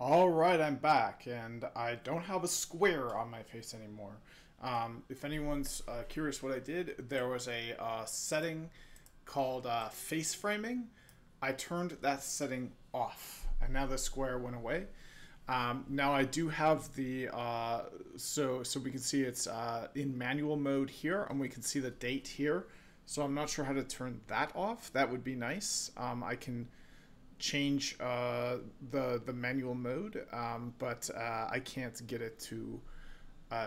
All right, I'm back, and I don't have a square on my face anymore. If anyone's curious what I did, there was a setting called face framing. I turned that setting off, and now the square went away. Now I do have the so we can see it's in manual mode here, and we can see the date here. So I'm not sure how to turn that off. That would be nice. I can change the manual mode, but I can't get it to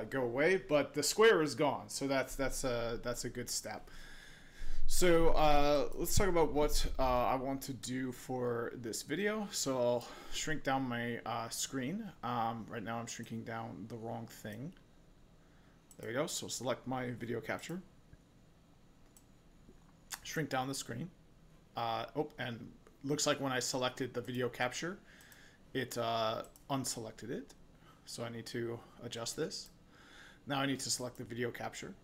go away. But the square is gone, so that's a good step. So let's talk about what I want to do for this video. So I'll shrink down my screen. Right now I'm shrinking down the wrong thing. There we go. So select my video capture. Shrink down the screen. And looks like when I selected the video capture, it unselected it. So I need to adjust this. Now I need to select the video capture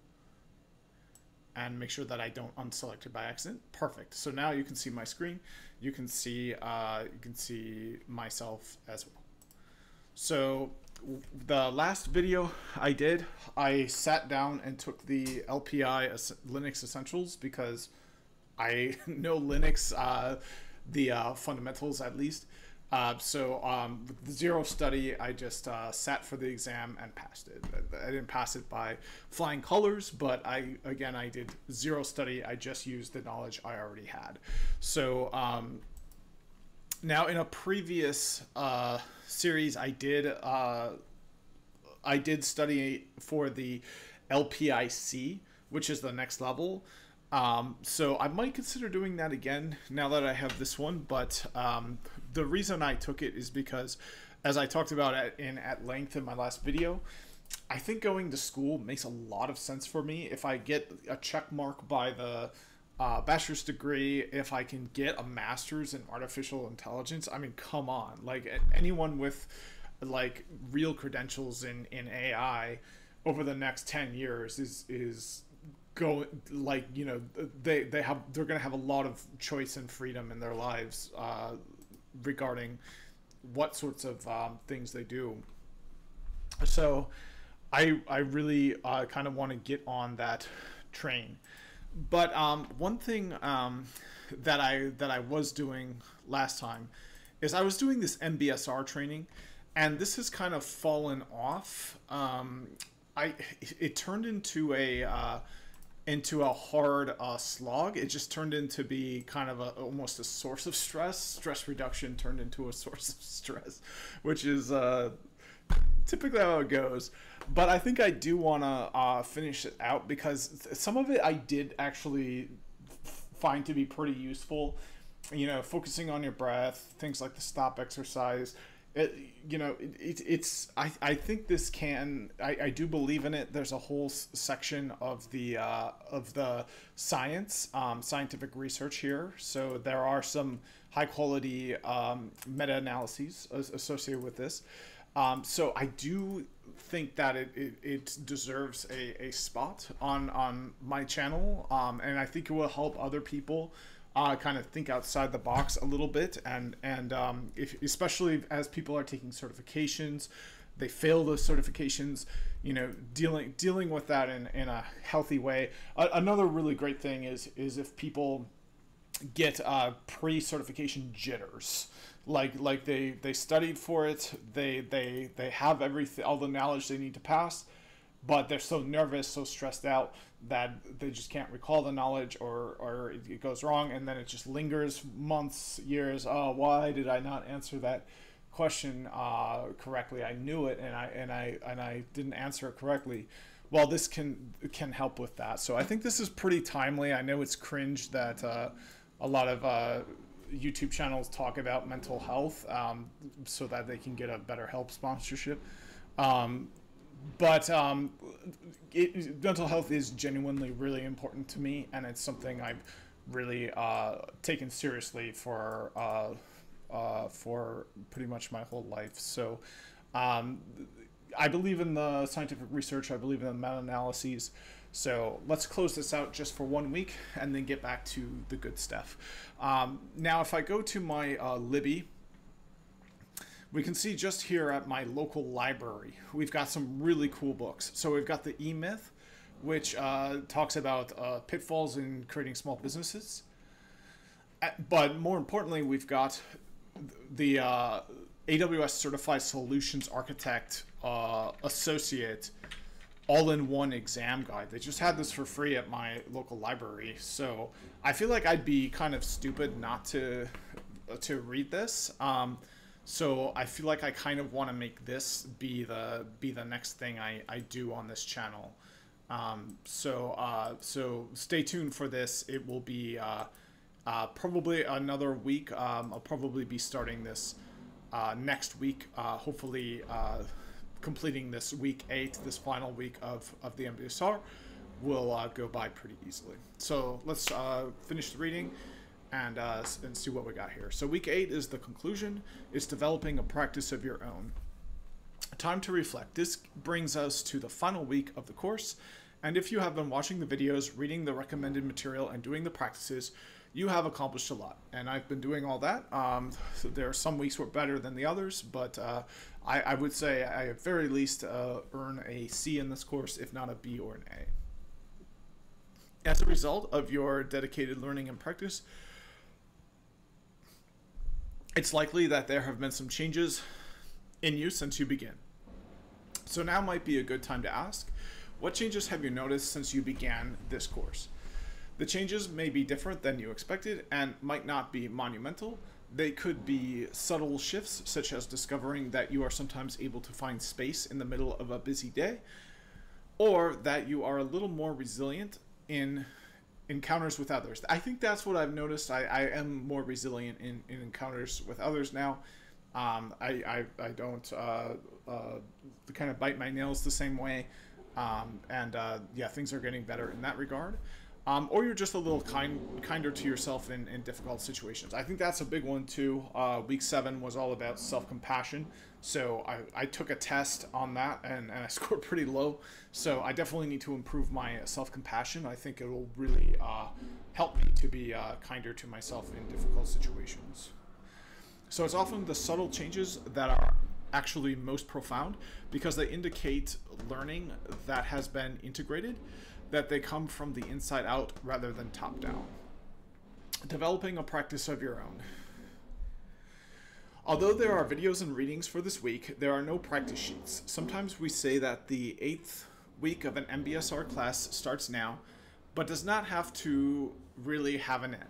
and make sure that I don't unselect it by accident. Perfect. So now you can see my screen. You can see myself as well. So the last video I did, I sat down and took the LPI Linux Essentials because I know Linux, the fundamentals at least. With the zero study, I just sat for the exam and passed it. I didn't pass it by flying colors, but I did zero study. I just used the knowledge I already had. So now in a previous series, I did study for the LPIC, which is the next level. So I might consider doing that again now that I have this one, but the reason I took it is because, as I talked about at length in my last video, I think going to school makes a lot of sense for me. If I get a check mark by the bachelor's degree, if I can get a master's in artificial intelligence, I mean, come on, like anyone with like real credentials in AI over the next 10 years is go, like, you know, they're gonna have a lot of choice and freedom in their lives regarding what sorts of things they do. So I really kind of want to get on that train. But one thing that I was doing last time is I was doing this Mbsr training, and this has kind of fallen off. It turned into a hard slog. It just turned into be kind of almost a source of stress. Stress reduction turned into a source of stress, which is typically how it goes. But I think I do want to finish it out because some of it I did actually find to be pretty useful. You know, focusing on your breath, things like the stop exercise. I think this can. I do believe in it. There's a whole section of the scientific research here. So there are some high quality meta-analyses associated with this. So I do think that it deserves a spot on my channel, and I think it will help other people kind of think outside the box a little bit, and especially as people are taking certifications, they fail those certifications, you know, dealing with that in a healthy way. Another really great thing is if people get pre-certification jitters, like they studied for it, they have everything, all the knowledge they need to pass, but they're so nervous, so stressed out that they just can't recall the knowledge, or it goes wrong, and then it just lingers months, years. Oh, why did I not answer that question correctly? I knew it, and I didn't answer it correctly. Well, this can help with that. So I think this is pretty timely. I know it's cringe that a lot of YouTube channels talk about mental health so that they can get a BetterHelp sponsorship. But mental health is genuinely really important to me, and it's something I've really taken seriously for pretty much my whole life. So I believe in the scientific research. I believe in the meta-analyses. So let's close this out just for 1 week and then get back to the good stuff. Now, if I go to my Libby, we can see just here at my local library, we've got some really cool books. So we've got the E-Myth, which talks about pitfalls in creating small businesses. But more importantly, we've got the AWS Certified Solutions Architect Associate all-in-one exam guide. They just had this for free at my local library, so I feel like I'd be kind of stupid not to read this. So I feel like I kind of want to make this be the next thing I do on this channel. So stay tuned for this. It will be probably another week. I'll probably be starting this next week. Hopefully completing this week 8, this final week of the Mbsr, will go by pretty easily. So let's finish the reading and see what we got here. So week 8 is the conclusion. It's developing a practice of your own. Time to reflect. This brings us to the final week of the course. And if you have been watching the videos, reading the recommended material, and doing the practices, you have accomplished a lot. And I've been doing all that. So there are some weeks were better than the others, but I would say I at very least earn a C in this course, if not a B or an A. As a result of your dedicated learning and practice, it's likely that there have been some changes in you since you began. So now might be a good time to ask, what changes have you noticed since you began this course? The changes may be different than you expected and might not be monumental. They could be subtle shifts, such as discovering that you are sometimes able to find space in the middle of a busy day, or that you are a little more resilient in encounters with others. I think that's what I've noticed. I am more resilient in encounters with others now. I don't kind of bite my nails the same way. Yeah, things are getting better in that regard. Or you're just a little kinder to yourself in difficult situations. I think that's a big one too. Week 7 was all about self-compassion. So I took a test on that and I scored pretty low. So I definitely need to improve my self-compassion. I think it will really help me to be kinder to myself in difficult situations. So it's often the subtle changes that are actually most profound because they indicate learning that has been integrated, that they come from the inside out rather than top down. Developing a practice of your own. Although there are videos and readings for this week, there are no practice sheets. Sometimes we say that the 8th week of an Mbsr class starts now, but does not have to really have an end.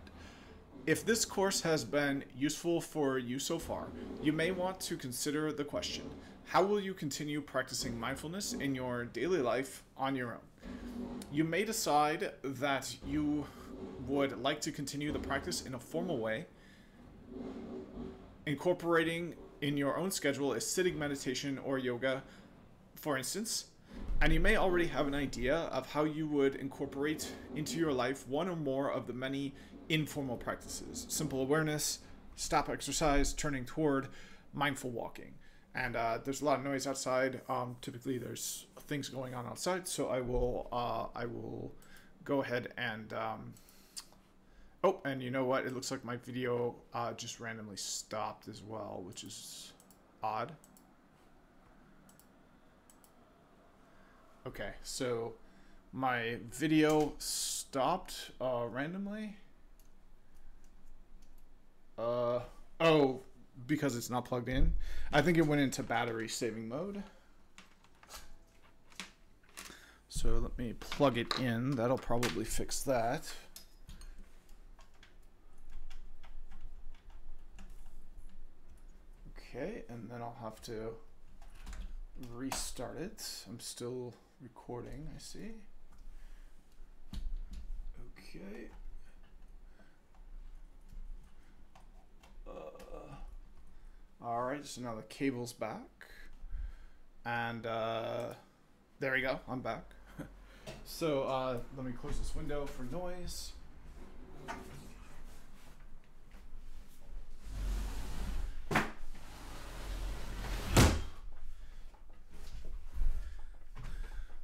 If this course has been useful for you so far, you may want to consider the question, how will you continue practicing mindfulness in your daily life on your own? You may decide that you would like to continue the practice in a formal way, incorporating in your own schedule a sitting meditation or yoga, for instance, and you may already have an idea of how you would incorporate into your life one or more of the many informal practices: simple awareness, stop exercise, turning toward, mindful walking. And there's a lot of noise outside. Typically there's things going on outside, so I will go ahead and oh, and you know what, it looks like my video just randomly stopped as well, which is odd. Okay, so my video stopped randomly. Oh, because it's not plugged in. I think it went into battery saving mode. So let me plug it in. That'll probably fix that. Okay, and then I'll have to restart it. I'm still recording, I see. Okay. All right, so now the cable's back, and there we go, I'm back. So let me close this window for noise.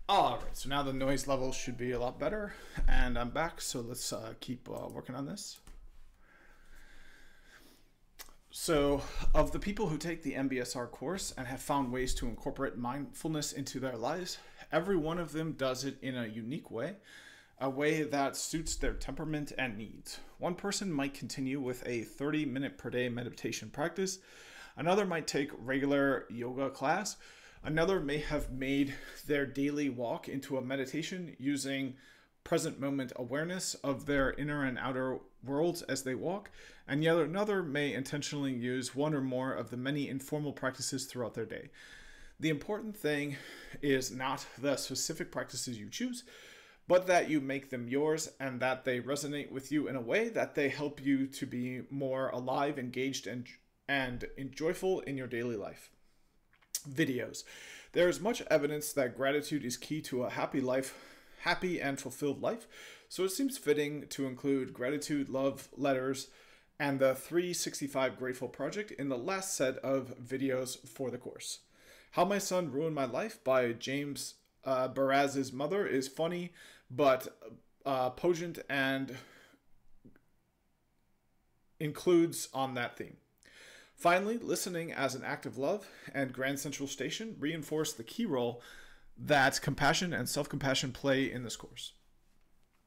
All right, so now the noise level should be a lot better, and I'm back, so let's keep working on this. So, of the people who take the MBSR course and have found ways to incorporate mindfulness into their lives, every one of them does it in a unique way, a way that suits their temperament and needs. One person might continue with a 30-minute per day meditation practice, another might take regular yoga class, another may have made their daily walk into a meditation using present moment awareness of their inner and outer worlds as they walk, and yet another may intentionally use one or more of the many informal practices throughout their day. The important thing is not the specific practices you choose, but that you make them yours and that they resonate with you in a way that they help you to be more alive, engaged, and joyful in your daily life. Videos. There is much evidence that gratitude is key to a happy and fulfilled life, so it seems fitting to include gratitude, love letters, and the 365 Grateful Project in the last set of videos for the course. How My Son Ruined My Life by James Baraz's mother is funny, but poignant and includes on that theme. Finally, Listening as an Act of Love and Grand Central Station reinforce the key role that compassion and self-compassion play in this course.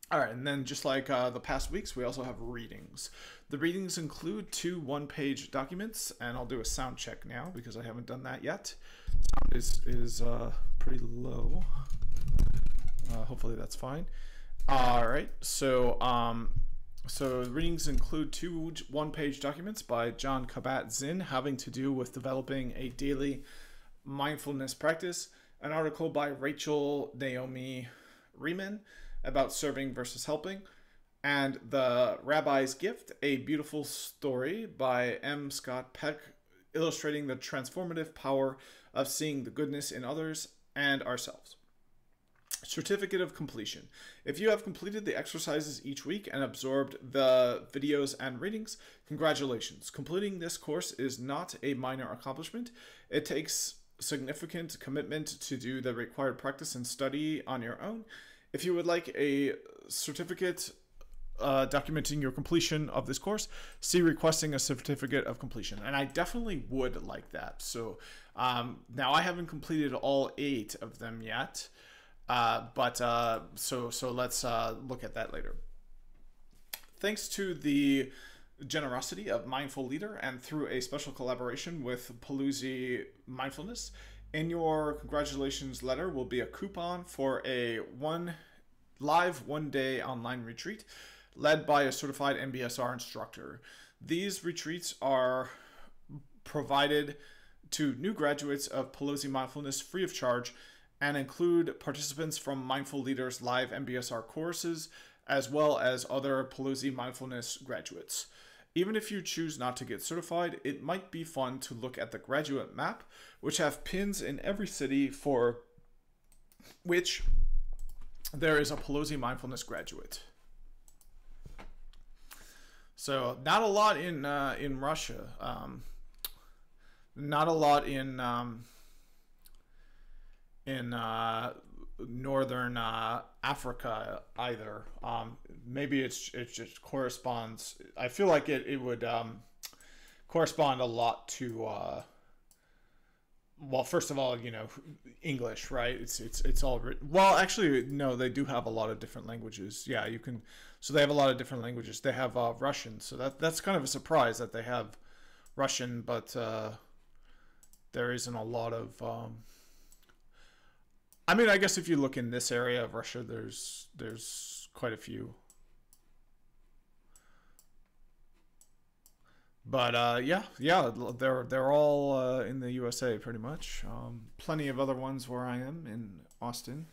All right, and then just like the past weeks, we also have readings. The readings include 2 one-page documents, and I'll do a sound check now because I haven't done that yet. Sound is pretty low. Hopefully that's fine. All right, so the readings include 2 one-page documents by John Kabat-Zinn having to do with developing a daily mindfulness practice, an article by Rachel Naomi Riemann about serving versus helping, and The Rabbi's Gift, a beautiful story by M. Scott Peck illustrating the transformative power of seeing the goodness in others and ourselves. Certificate of completion. If you have completed the exercises each week and absorbed the videos and readings, congratulations. Completing this course is not a minor accomplishment. It takes significant commitment to do the required practice and study on your own. If you would like a certificate documenting your completion of this course, see requesting a certificate of completion. And I definitely would like that. So now I haven't completed all 8 of them yet, but so let's look at that later. Thanks to the generosity of Mindful Leader and through a special collaboration with Palooza Mindfulness, in your congratulations letter will be a coupon for a one-day online retreat led by a certified MBSR instructor. These retreats are provided to new graduates of Palooza Mindfulness free of charge and include participants from Mindful Leader's live MBSR courses as well as other Palooza Mindfulness graduates. Even if you choose not to get certified, it might be fun to look at the graduate map, which have pins in every city for which there is a Palooza Mindfulness graduate. So not a lot in Russia, not a lot in northern Africa either. Maybe it just corresponds. I feel like it would correspond a lot to well, first of all, you know, English, right? It's all written. Well, actually, no, they do have a lot of different languages. Yeah, you can. So they have a lot of different languages. They have Russian. So that's kind of a surprise that they have Russian, but there isn't a lot of. I mean, I guess if you look in this area of Russia, there's quite a few. But yeah, they're all in the USA pretty much. Plenty of other ones where I am in Austin.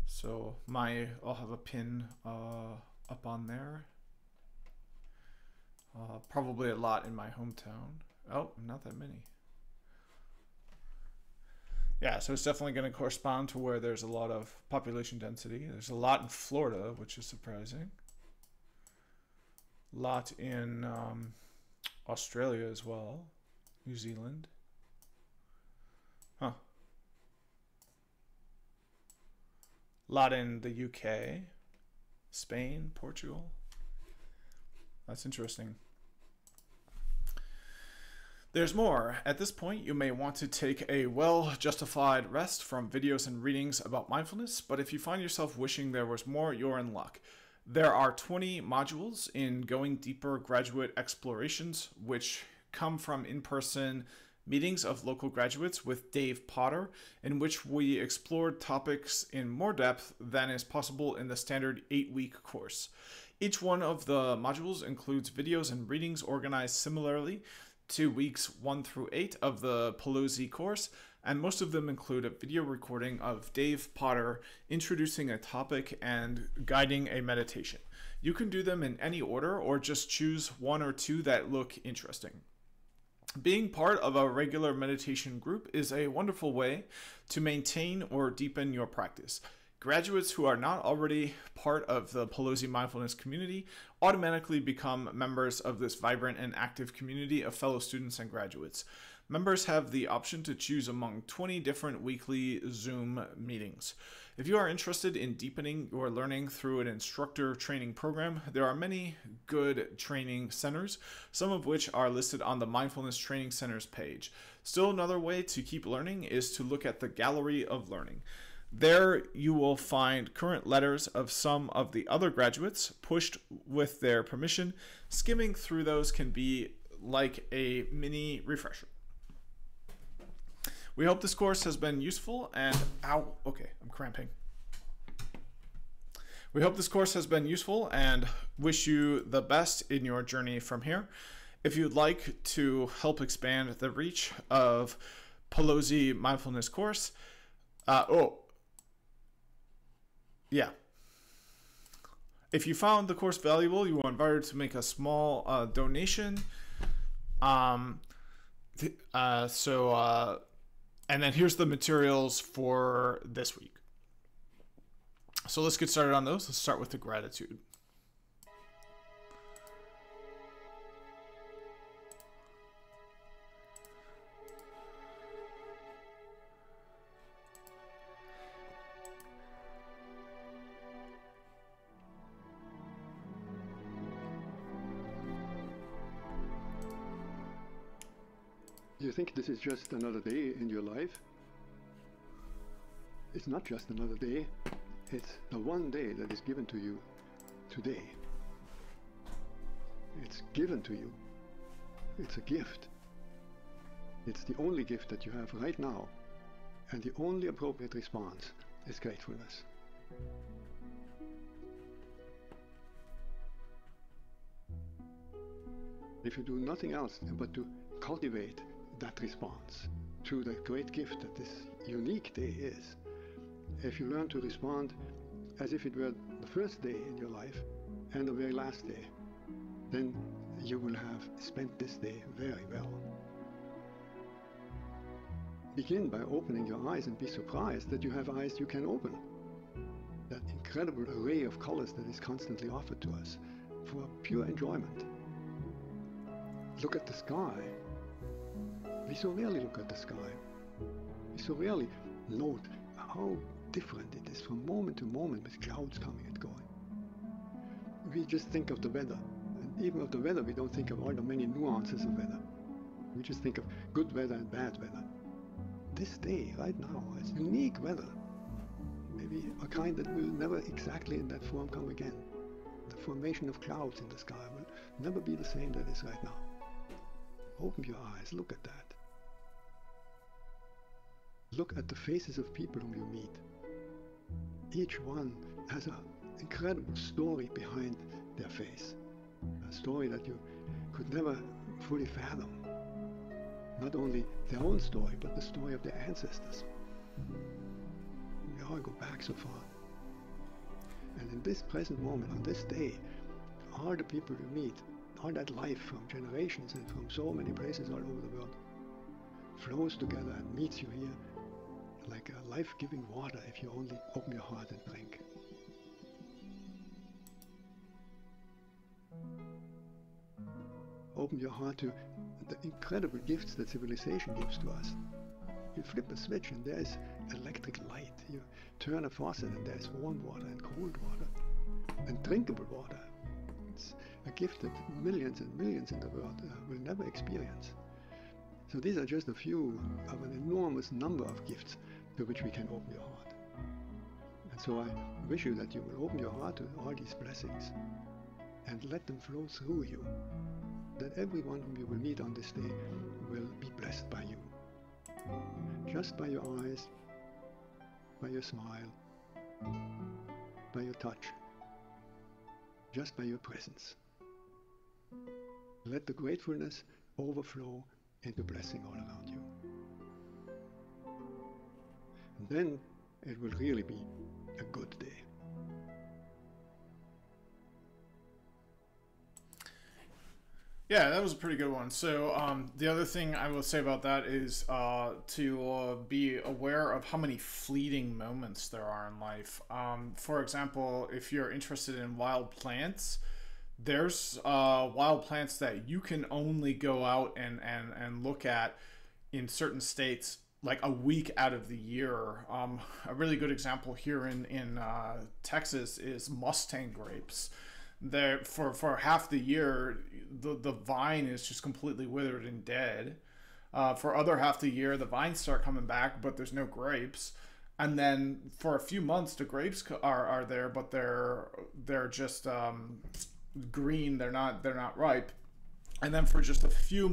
So I'll have a pin up on there. Probably a lot in my hometown. Oh, not that many. Yeah, so it's definitely going to correspond to where there's a lot of population density. There's a lot in Florida, which is surprising. A lot in Australia as well. New Zealand. Huh. A lot in the UK. Spain, Portugal. That's interesting. There's more. At this point, you may want to take a well-justified rest from videos and readings about mindfulness, but if you find yourself wishing there was more, you're in luck. There are 20 modules in Going Deeper Graduate Explorations, which come from in-person meetings of local graduates with Dave Potter, in which we explored topics in more depth than is possible in the standard 8-week course. Each one of the modules includes videos and readings organized similarly to weeks 1 through 8 of the Pelosi course, and most of them include a video recording of Dave Potter introducing a topic and guiding a meditation. You can do them in any order or just choose one or two that look interesting. Being part of a regular meditation group is a wonderful way to maintain or deepen your practice. Graduates who are not already part of the Pelosi mindfulness community automatically become members of this vibrant and active community of fellow students and graduates. Members have the option to choose among 20 different weekly Zoom meetings. If you are interested in deepening your learning through an instructor training program, there are many good training centers, some of which are listed on the Mindfulness Training Centers page. Still another way to keep learning is to look at the Gallery of Learning. There you will find current letters of some of the other graduates pushed with their permission. Skimming through those can be like a mini refresher. We hope this course has been useful and I'm cramping. We hope this course has been useful and wish you the best in your journey from here. If you'd like to help expand the reach of Pelosi Mindfulness course, if you found the course valuable, you are invited to make a small donation. And then here's the materials for this week. So let's get started on those. Let's start with the gratitude. You think this is just another day in your life? It's not just another day. It's the one day that is given to you today. It's given to you. It's a gift. It's the only gift that you have right now, and the only appropriate response is gratefulness. If you do nothing else but to cultivate that response to the great gift that this unique day is, if you learn to respond as if it were the first day in your life and the very last day, then you will have spent this day very well. Begin by opening your eyes and be surprised that you have eyes you can open. That incredible array of colors that is constantly offered to us for pure enjoyment. Look at the sky. We so rarely look at the sky. We so rarely note how different it is from moment to moment with clouds coming and going. We just think of the weather. And even of the weather, we don't think of all the many nuances of weather. We just think of good weather and bad weather. This day, right now, is unique weather. Maybe a kind that will never exactly in that form come again. The formation of clouds in the sky will never be the same that it is right now. Open your eyes, look at that. Look at the faces of people whom you meet. Each one has an incredible story behind their face. A story that you could never fully fathom. Not only their own story, but the story of their ancestors. We all go back so far. And in this present moment, on this day, all the people you meet, all that life from generations and from so many places all over the world, flows together and meets you here like a life-giving water if you only open your heart and drink. Open your heart to the incredible gifts that civilization gives to us. You flip a switch and there is electric light. You turn a faucet and there is warm water and cold water and drinkable water. It's a gift that millions and millions in the world will never experience. So these are just a few of an enormous number of gifts to which we can open your heart. And so I wish you that you will open your heart to all these blessings and let them flow through you, that everyone whom you will meet on this day will be blessed by you. Just by your eyes, by your smile, by your touch, just by your presence. Let the gratefulness overflow into blessing all around you. And then it will really be a good day. Yeah, that was a pretty good one. So the other thing I will say about that is to be aware of how many fleeting moments there are in life. For example, if you're interested in wild plants, there's wild plants that you can only go out and look at in certain states like a week out of the year. A really good example here in Texas is Mustang grapes. There for half the year, the vine is just completely withered and dead. For other half the year, the vines start coming back, but there's no grapes. And then for a few months, the grapes are there, but they're just green. They're not ripe. And then for just a few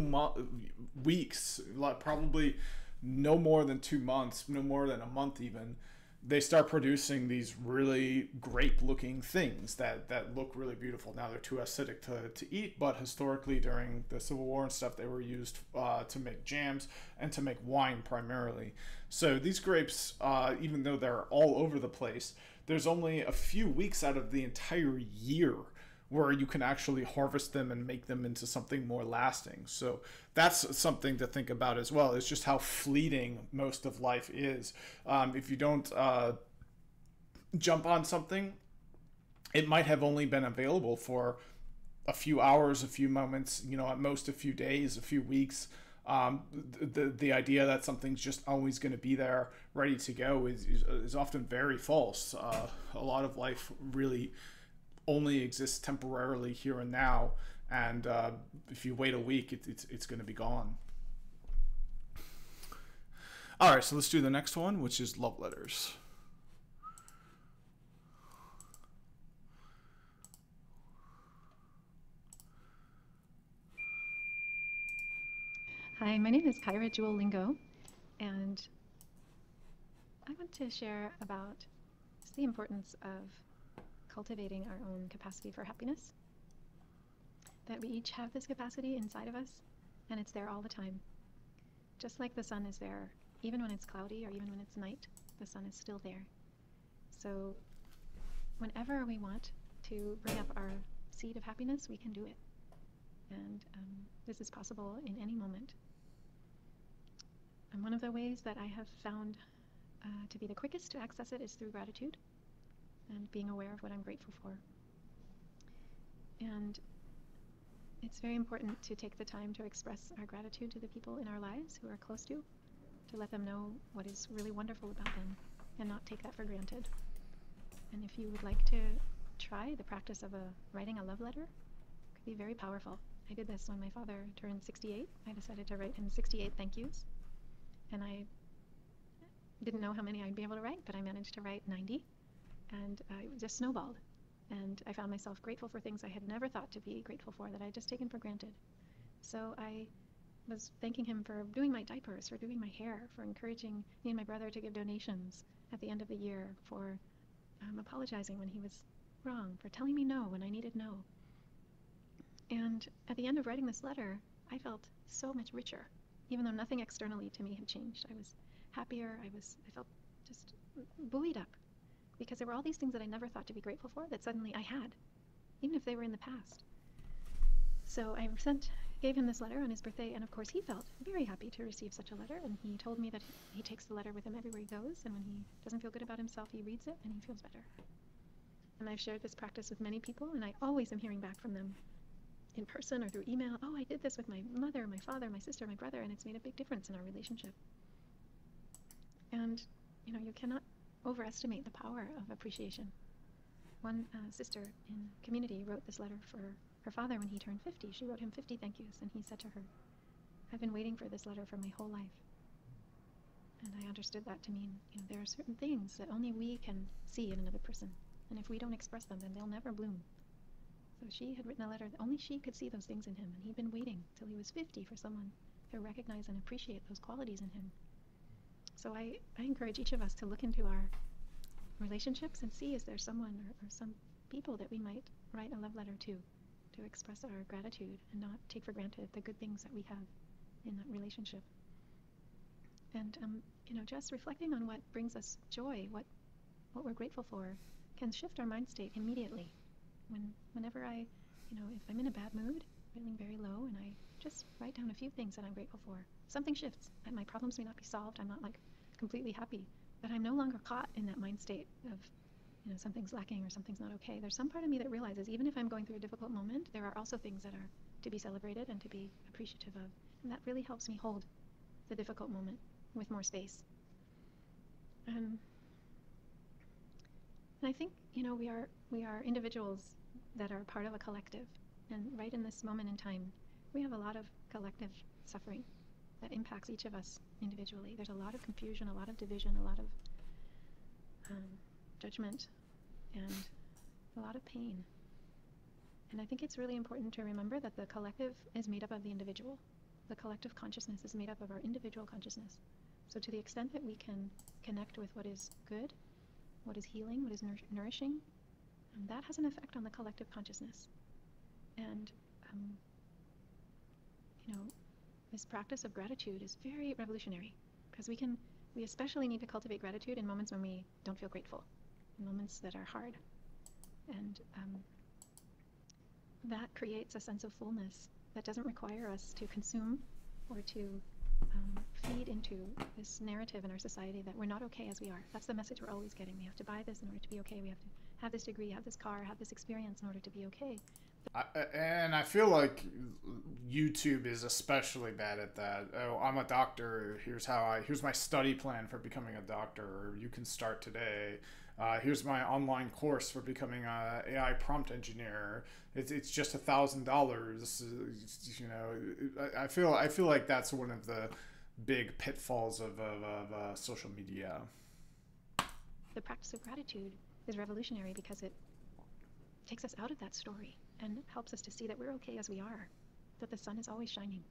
weeks, like probably no more than 2 months, no more than a month even, they start producing these really grape-looking things that look really beautiful. Now they're too acidic to eat, but historically during the Civil War and stuff, they were used to make jams and to make wine primarily. So these grapes, even though they're all over the place, there's only a few weeks out of the entire year where you can actually harvest them and make them into something more lasting. So that's something to think about as well. It's just how fleeting most of life is. If you don't jump on something, it might have only been available for a few hours, a few moments, at most a few days, a few weeks. The idea that something's just always going to be there, ready to go, is often very false. A lot of life really only exists temporarily here and now, and if you wait a week, it's going to be gone. All right, so let's do the next one, which is love letters. Hi, my name is Kyra Jewel Lingo, and I want to share about the importance of cultivating our own capacity for happiness. That we each have this capacity inside of us, and it's there all the time. Just like the sun is there, even when it's cloudy or even when it's night, the sun is still there. So whenever we want to bring up our seed of happiness, we can do it. And this is possible in any moment. And one of the ways that I have found to be the quickest to access it is through gratitude and being aware of what I'm grateful for. And it's very important to take the time to express our gratitude to the people in our lives who are close to let them know what is really wonderful about them and not take that for granted. And if you would like to try the practice of writing a love letter, it could be very powerful. I did this when my father turned 68. I decided to write him 68 thank yous. And I didn't know how many I'd be able to write, but I managed to write 90. And it just snowballed. And I found myself grateful for things I had never thought to be grateful for, that I had just taken for granted. So I was thanking him for doing my diapers, for doing my hair, for encouraging me and my brother to give donations at the end of the year, for apologizing when he was wrong, for telling me no when I needed no. And at the end of writing this letter, I felt so much richer, even though nothing externally to me had changed. I was happier. I felt just buoyed up, because there were all these things that I never thought to be grateful for that suddenly I had, even if they were in the past. So I gave him this letter on his birthday, and of course he felt very happy to receive such a letter, and he told me that he takes the letter with him everywhere he goes, and when he doesn't feel good about himself, he reads it and he feels better. And I've shared this practice with many people, and I always am hearing back from them in person or through email. Oh, I did this with my mother, my father, my sister, my brother, and it's made a big difference in our relationship. And you cannot overestimate the power of appreciation. One sister in community wrote this letter for her father when he turned 50. She wrote him 50 thank yous, and he said to her, I've been waiting for this letter for my whole life. And I understood that to mean, there are certain things that only we can see in another person. And if we don't express them, then they'll never bloom. So she had written a letter that only she could see those things in him. And he'd been waiting till he was 50 for someone to recognize and appreciate those qualities in him. So I encourage each of us to look into our relationships and see, is there someone or some people that we might write a love letter to express our gratitude and not take for granted the good things that we have in that relationship. And just reflecting on what brings us joy, what we're grateful for, can shift our mind state immediately. Whenever if I'm in a bad mood, feeling very low, and I just write down a few things that I'm grateful for, something shifts. And my problems may not be solved. I'm not completely happy, but I'm no longer caught in that mind state of something's lacking or something's not okay. There's some part of me that realizes even if I'm going through a difficult moment, there are also things that are to be celebrated and to be appreciative of. And that really helps me hold the difficult moment with more space. And I think, we are individuals that are part of a collective. And right in this moment in time, we have a lot of collective suffering that impacts each of us individually. There's a lot of confusion, a lot of division, a lot of judgment, and a lot of pain. And I think it's really important to remember that the collective is made up of the individual. The collective consciousness is made up of our individual consciousness. So to the extent that we can connect with what is good, what is healing, what is nourishing, that has an effect on the collective consciousness. And this practice of gratitude is very revolutionary, because we especially need to cultivate gratitude in moments when we don't feel grateful, in moments that are hard. And that creates a sense of fullness that doesn't require us to consume or to feed into this narrative in our society that we're not okay as we are. That's the message we're always getting. We have to buy this in order to be okay. We have to have this degree, have this car, have this experience in order to be okay. And I feel like YouTube is especially bad at that. Oh, I'm a doctor. Here's my study plan for becoming a doctor. Or you can start today. Here's my online course for becoming a AI prompt engineer. It's just $1,000. I feel like that's one of the big pitfalls of social media. The practice of gratitude is revolutionary because it takes us out of that story and helps us to see that we're okay as we are, that the sun is always shining,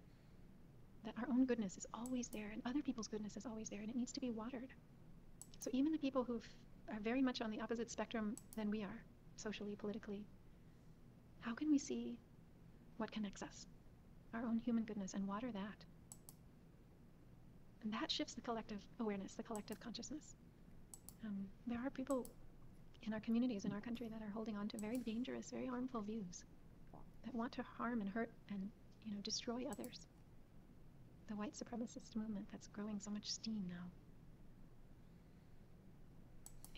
that our own goodness is always there and other people's goodness is always there, and it needs to be watered. So even the people who are very much on the opposite spectrum than we are, socially, politically, how can we see what connects us, our own human goodness, and water that? And that shifts the collective awareness, the collective consciousness. There are people in our communities, in our country, that are holding on to very dangerous, very harmful views that want to harm and hurt and, destroy others. The white supremacist movement that's growing so much steam now.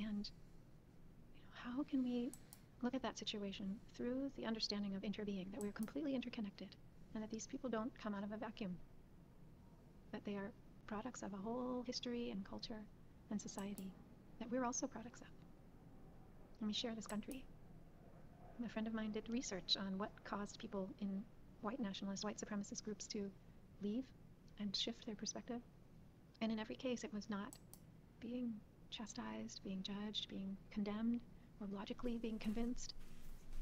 And how can we look at that situation through the understanding of interbeing, that we're completely interconnected, and that these people don't come out of a vacuum, that they are products of a whole history and culture and society that we're also products of. And we share this country. And a friend of mine did research on what caused people in white nationalist, white supremacist groups to leave and shift their perspective. And in every case, it was not being chastised, being judged, being condemned, or logically being convinced.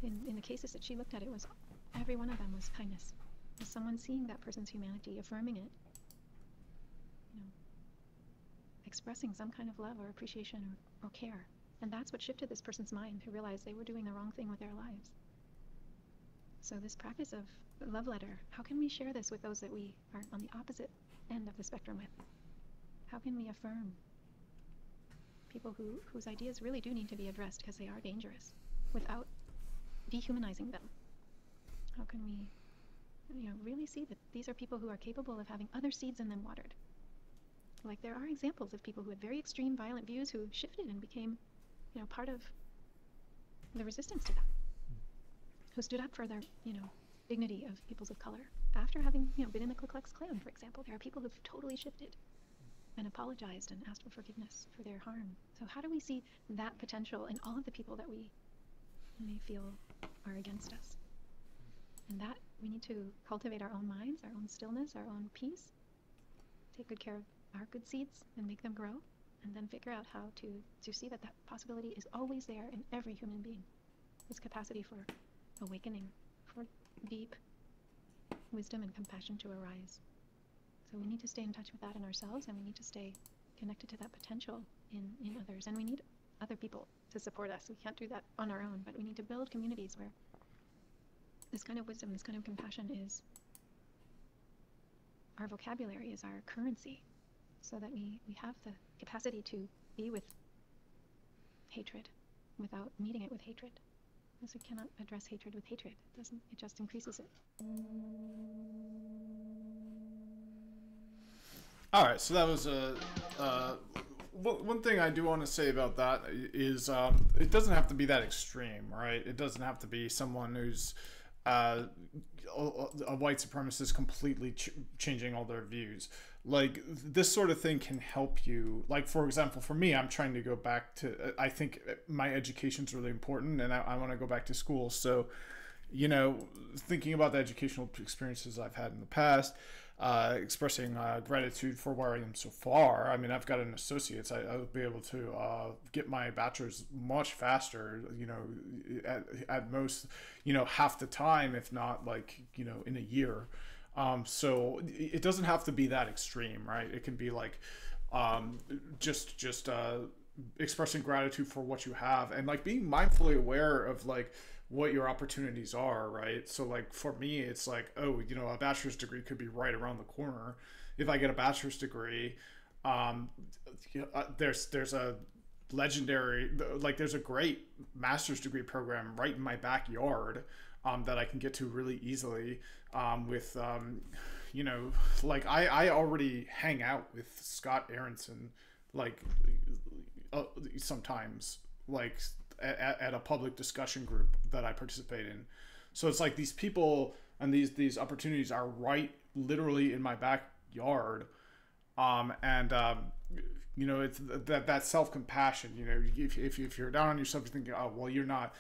In the cases that she looked at, it was every one of them was kindness. It was someone seeing that person's humanity, affirming it, expressing some kind of love or appreciation or care. And that's what shifted this person's mind to realize they were doing the wrong thing with their lives. So this practice of love letter, how can we share this with those that we are on the opposite end of the spectrum with? How can we affirm people whose ideas really do need to be addressed because they are dangerous without dehumanizing them? How can we really see that these are people who are capable of having other seeds in them watered? Like, there are examples of people who had very extreme violent views who shifted and became part of the resistance to that, who stood up for the dignity of peoples of color after having been in the Ku Klux Klan, for example. There are people who've totally shifted and apologized and asked for forgiveness for their harm. So how do we see that potential in all of the people that we may feel are against us? And that we need to cultivate our own minds, our own stillness, our own peace, take good care of our good seeds and make them grow, and then figure out how to see that that possibility is always there in every human being. This capacity for awakening, for deep wisdom and compassion to arise. So we need to stay in touch with that in ourselves, and we need to stay connected to that potential in others. And we need other people to support us. We can't do that on our own, but we need to build communities where this kind of wisdom, this kind of compassion is our vocabulary, is our currency, so that we have the capacity to be with hatred without meeting it with hatred. Because we cannot address hatred with hatred. It just increases it. All right, so that was one thing I do want to say about that is it doesn't have to be that extreme, right? It doesn't have to be someone who's a white supremacist completely changing all their views. Like, this sort of thing can help you. Like, for example, for me, I'm trying to go back to, I think my education's really important, and I want to go back to school. So, you know, thinking about the educational experiences I've had in the past, expressing gratitude for where I am so far. I mean, I've got an associate's. I'll be able to get my bachelor's much faster, you know, at most, you know, half the time, if not, like, you know, in a year. So it doesn't have to be that extreme, right? It can be like just expressing gratitude for what you have, and like being mindfully aware of like what your opportunities are, right? So like for me, it's like, oh, you know, a bachelor's degree could be right around the corner. If I get a bachelor's degree, there's a legendary, like there's a great master's degree program right in my backyard that I can get to really easily with, you know, like I already hang out with Scott Aronson, like sometimes, like at a public discussion group that I participate in. So it's like these people and these opportunities are right literally in my backyard. You know, it's that self-compassion, you know, if you're down on yourself, you're thinking, oh, well, you're not,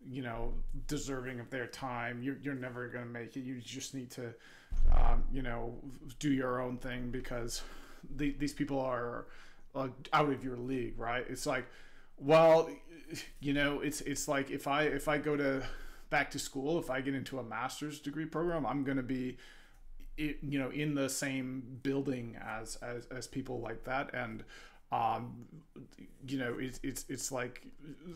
you know, deserving of their time. You're never going to make it. You just need to, you know, do your own thing because these people are out of your league, right? It's like, well, you know, it's like if I go back to school, if I get into a master's degree program, I'm going to be, you know, in the same building as people like that. And, you know, it's like,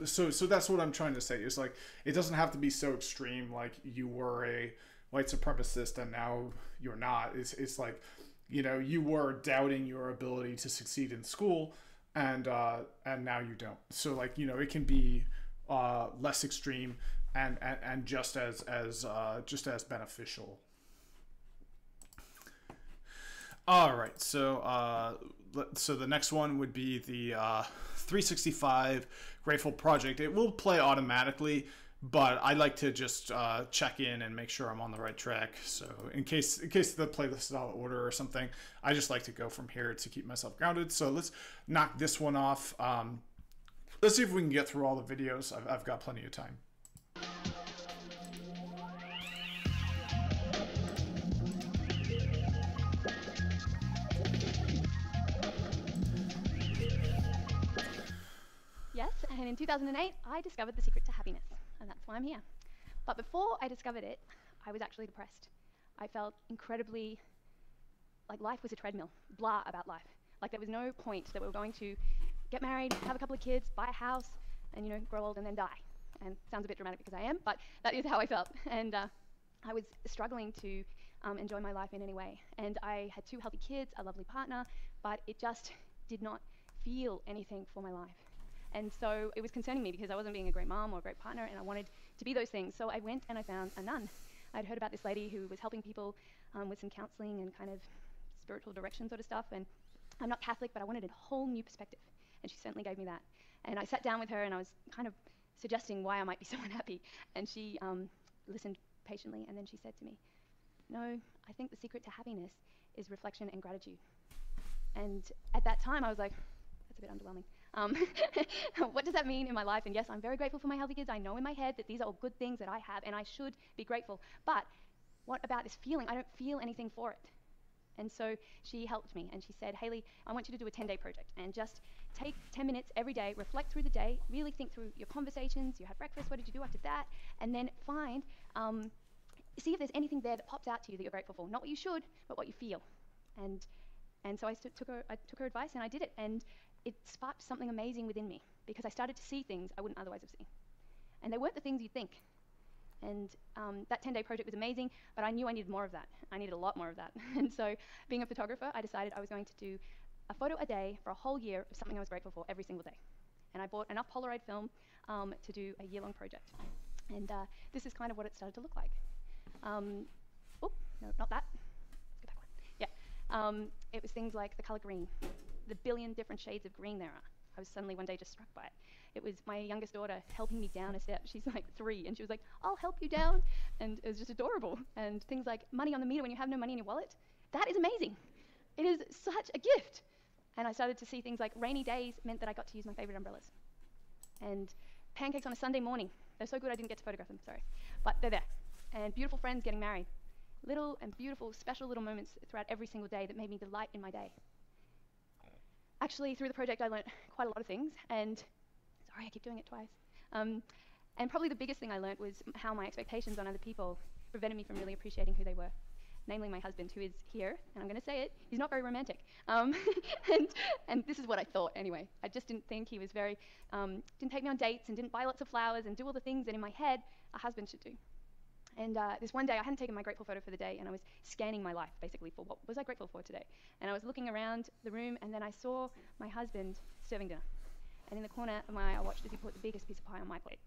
so that's what I'm trying to say. It's like, it doesn't have to be so extreme. Like you were a white supremacist and now you're not. It's like, you know, you were doubting your ability to succeed in school and now you don't. So like, you know, it can be less extreme and just as beneficial. All right, so the next one would be the 365 Grateful Project. It will play automatically, but I like to just check in and make sure I'm on the right track. So in case the playlist is out of order or something, I just like to go from here to keep myself grounded. So let's knock this one off. Let's see if we can get through all the videos. I've got plenty of time. Yes, and in 2008, I discovered the secret to happiness, and that's why I'm here. But before I discovered it, I was actually depressed. I felt incredibly like life was a treadmill, blah about life. Like there was no point that we were going to get married, have a couple of kids, buy a house, and, you know, grow old and then die. And it sounds a bit dramatic because I am, but that is how I felt. And I was struggling to enjoy my life in any way. And I had 2 healthy kids, a lovely partner, but it just did not feel anything for my life. And so it was concerning me because I wasn't being a great mom or a great partner, and I wanted to be those things. So I went and I found a nun. I'd heard about this lady who was helping people with some counseling and kind of spiritual direction sort of stuff. And I'm not Catholic, but I wanted a whole new perspective. And she certainly gave me that. And I sat down with her and I was kind of suggesting why I might be so unhappy. And she listened patiently, and then she said to me, no, I think the secret to happiness is reflection and gratitude. And at that time I was like, that's a bit underwhelming. What does that mean in my life? And yes, I'm very grateful for my healthy kids. I know in my head that these are all good things that I have and I should be grateful. But What about this feeling? I don't feel anything for it. And so she helped me, and she said, Hayley, I want you to do a 10-day project, and just take 10 minutes every day, reflect through the day, really think through your conversations, you had breakfast, what did you do after that, and then find, see if there's anything there that pops out to you that you're grateful for. Not what you should, but what you feel. And so I took her advice, and I did it, and it sparked something amazing within me, because I started to see things I wouldn't otherwise have seen. And they weren't the things you'd think. And that 10-day project was amazing, but I knew I needed more of that. I needed a lot more of that. And so, being a photographer, I decided I was going to do a photo a day for a whole year of something I was grateful for every single day. And I bought enough Polaroid film to do a year-long project. And this is kind of what it started to look like. Oh, no, not that. Let's go back one. Yeah. It was things like the color green, the billion different shades of green there are. I was suddenly one day just struck by it. It was my youngest daughter helping me down a step. She's like 3, and she was like, I'll help you down. And it was just adorable. And things like money on the meter when you have no money in your wallet. That is amazing. It is such a gift. And I started to see things like rainy days meant that I got to use my favorite umbrellas. And pancakes on a Sunday morning. They're so good I didn't get to photograph them, sorry. But they're there. And beautiful friends getting married. Little and beautiful, special little moments throughout every single day that made me delight in my day. Actually, through the project, I learned quite a lot of things, and sorry, I keep doing it twice. And probably the biggest thing I learned was how my expectations on other people prevented me from really appreciating who they were. Namely my husband, who is here, and I'm going to say it, he's not very romantic. And this is what I thought anyway. I just didn't think he was very, didn't take me on dates and didn't buy lots of flowers and do all the things that in my head a husband should do. And this one day, I hadn't taken my grateful photo for the day, and I was scanning my life, basically, for what was I grateful for today. And I was looking around the room, and then I saw my husband serving dinner. And in the corner of my eye, I watched as he put the biggest piece of pie on my plate.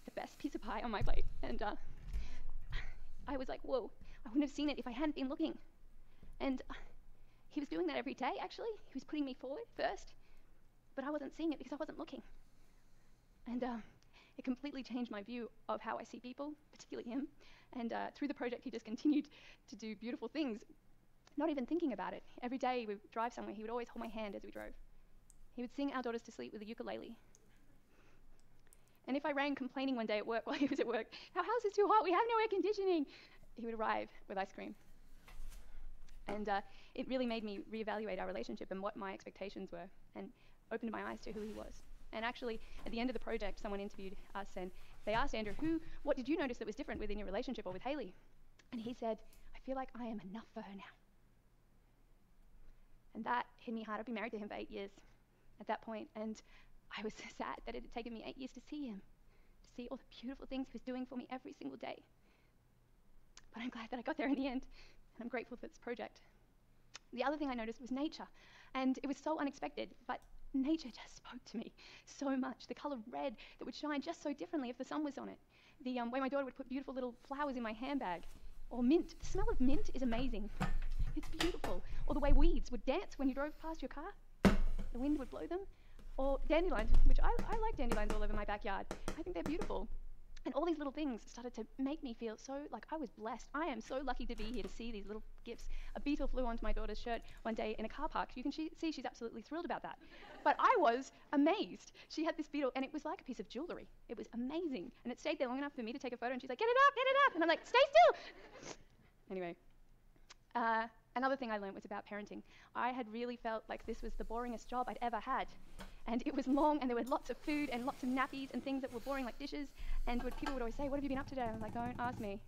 The best piece of pie on my plate. And I was like, whoa, I wouldn't have seen it if I hadn't been looking. And he was doing that every day, actually. He was putting me forward first, but I wasn't seeing it because I wasn't looking. And it completely changed my view of how I see people, particularly him. And through the project, he just continued to do beautiful things, not even thinking about it. Every day we would drive somewhere, he would always hold my hand as we drove. He would sing our daughters to sleep with a ukulele. And if I rang complaining one day at work while he was at work, our house is too hot, we have no air conditioning, he would arrive with ice cream. And it really made me reevaluate our relationship and what my expectations were, and opened my eyes to who he was. And actually, at the end of the project, someone interviewed us, and they asked Andrew, what did you notice that was different within your relationship or with Hayley? And he said, I feel like I am enough for her now. And that hit me hard. I'd been married to him for 8 years at that point, and I was sad that it had taken me 8 years to see him, to see all the beautiful things he was doing for me every single day. But I'm glad that I got there in the end, and I'm grateful for this project. The other thing I noticed was nature, and it was so unexpected, but nature just spoke to me so much. The color red that would shine just so differently if the sun was on it. The way my daughter would put beautiful little flowers in my handbag. Or mint. The smell of mint is amazing. It's beautiful. Or the way weeds would dance when you drove past your car. The wind would blow them. Or dandelions, which I like dandelions all over my backyard. I think they're beautiful. And all these little things started to make me feel so like I was blessed. I am so lucky to be here to see these little gifts. A beetle flew onto my daughter's shirt one day in a car park. You can see she's absolutely thrilled about that. But I was amazed. She had this beetle, and it was like a piece of jewelry. It was amazing. And it stayed there long enough for me to take a photo, and she's like, get it up. And I'm like, stay still. Anyway, another thing I learned was about parenting. I had really felt like this was the boringest job I'd ever had. And it was long, and there were lots of food and lots of nappies and things that were boring like dishes. And people would always say, what have you been up to today? I was like, don't ask me.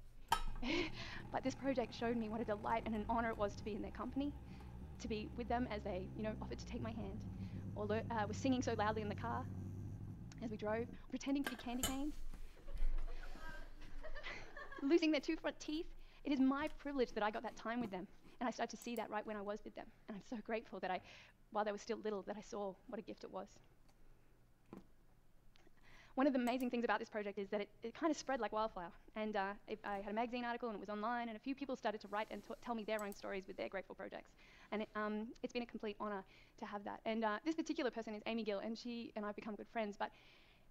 But this project showed me what a delight and an honor it was to be in their company, to be with them as they, offered to take my hand, or was singing so loudly in the car as we drove, pretending to be candy canes, losing their 2 front teeth. It is my privilege that I got that time with them. And I started to see that right when I was with them. And I'm so grateful that while they were still little, that I saw what a gift it was. One of the amazing things about this project is that it kind of spread like wildfire. And I had a magazine article, and it was online, and a few people started to write and tell me their own stories with their grateful projects. And it's been a complete honor to have that. And this particular person is Amy Gill, and she and I have become good friends. But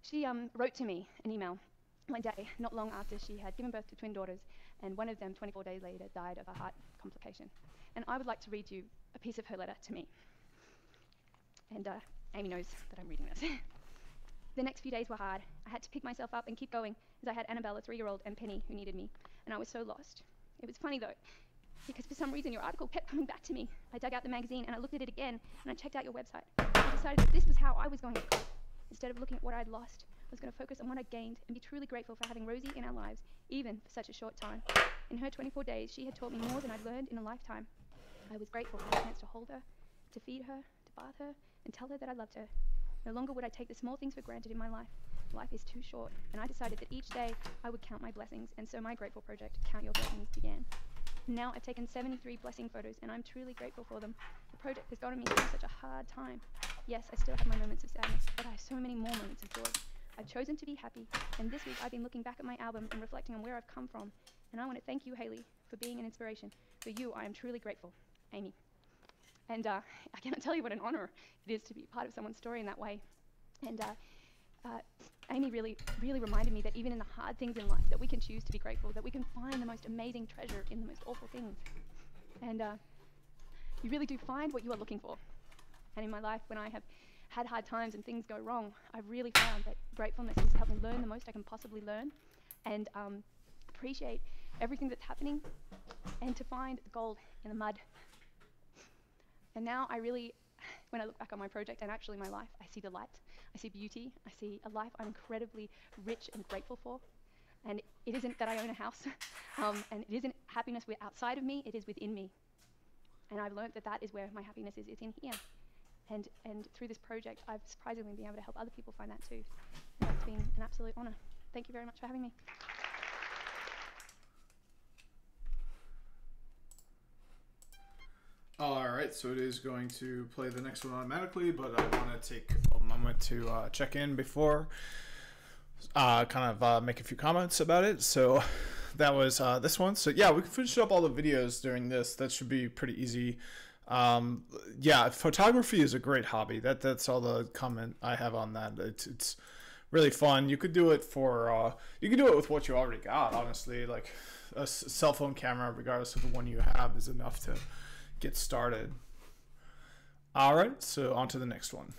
she wrote to me an email one day, not long after she had given birth to twin daughters, and one of them, 24 days later, died of a heart complication. And I would like to read you a piece of her letter to me. And Amy knows that I'm reading this. The next few days were hard. I had to pick myself up and keep going, as I had Annabelle, a 3-year-old, and Penny, who needed me, and I was so lost. It was funny though, because for some reason your article kept coming back to me. I dug out the magazine and I looked at it again and I checked out your website. I decided that this was how I was going to cope. Instead of looking at what I'd lost, I was going to focus on what I'd gained and be truly grateful for having Rosie in our lives, even for such a short time. In her 24 days, she had taught me more than I'd learned in a lifetime. I was grateful for the chance to hold her, to feed her, to bath her, and tell her that I loved her. No longer would I take the small things for granted in my life. Life is too short, and I decided that each day I would count my blessings, and so my grateful project, Count Your Blessings, began. Now I've taken 73 blessing photos, and I'm truly grateful for them. The project has gotten me through such a hard time. Yes, I still have my moments of sadness, but I have so many more moments of joy. I've chosen to be happy, and this week I've been looking back at my album and reflecting on where I've come from. And I want to thank you, Hayley, for being an inspiration. For you, I am truly grateful. Amy. And I cannot tell you what an honor it is to be part of someone's story in that way. And Amy really reminded me that even in the hard things in life, that we can choose to be grateful, that we can find the most amazing treasure in the most awful things. And you really do find what you are looking for. And in my life, when I have had hard times and things go wrong, I've really found that gratefulness has helped me learn the most I can possibly learn, and appreciate everything that's happening, and to find the gold in the mud. And now I really, when I look back on my project and actually my life, I see the light, I see beauty, I see a life I'm incredibly rich and grateful for. And it isn't that I own a house, and it isn't happiness outside of me, it is within me. And I've learned that that is where my happiness is, it's in here. And through this project, I've surprisingly been able to help other people find that too. And that's been an absolute honor. Thank you very much for having me. Alright, so it is going to play the next one automatically, but I want to take a moment to check in before, make a few comments about it. So that was this one. So yeah, we can finish up all the videos during this. That should be pretty easy. Yeah, photography is a great hobby. That's all the comment I have on that. It's really fun. You could do it for you can do it with what you already got, honestly. Like a cell phone camera, regardless of the one you have, is enough to get started. All right, so on to the next one.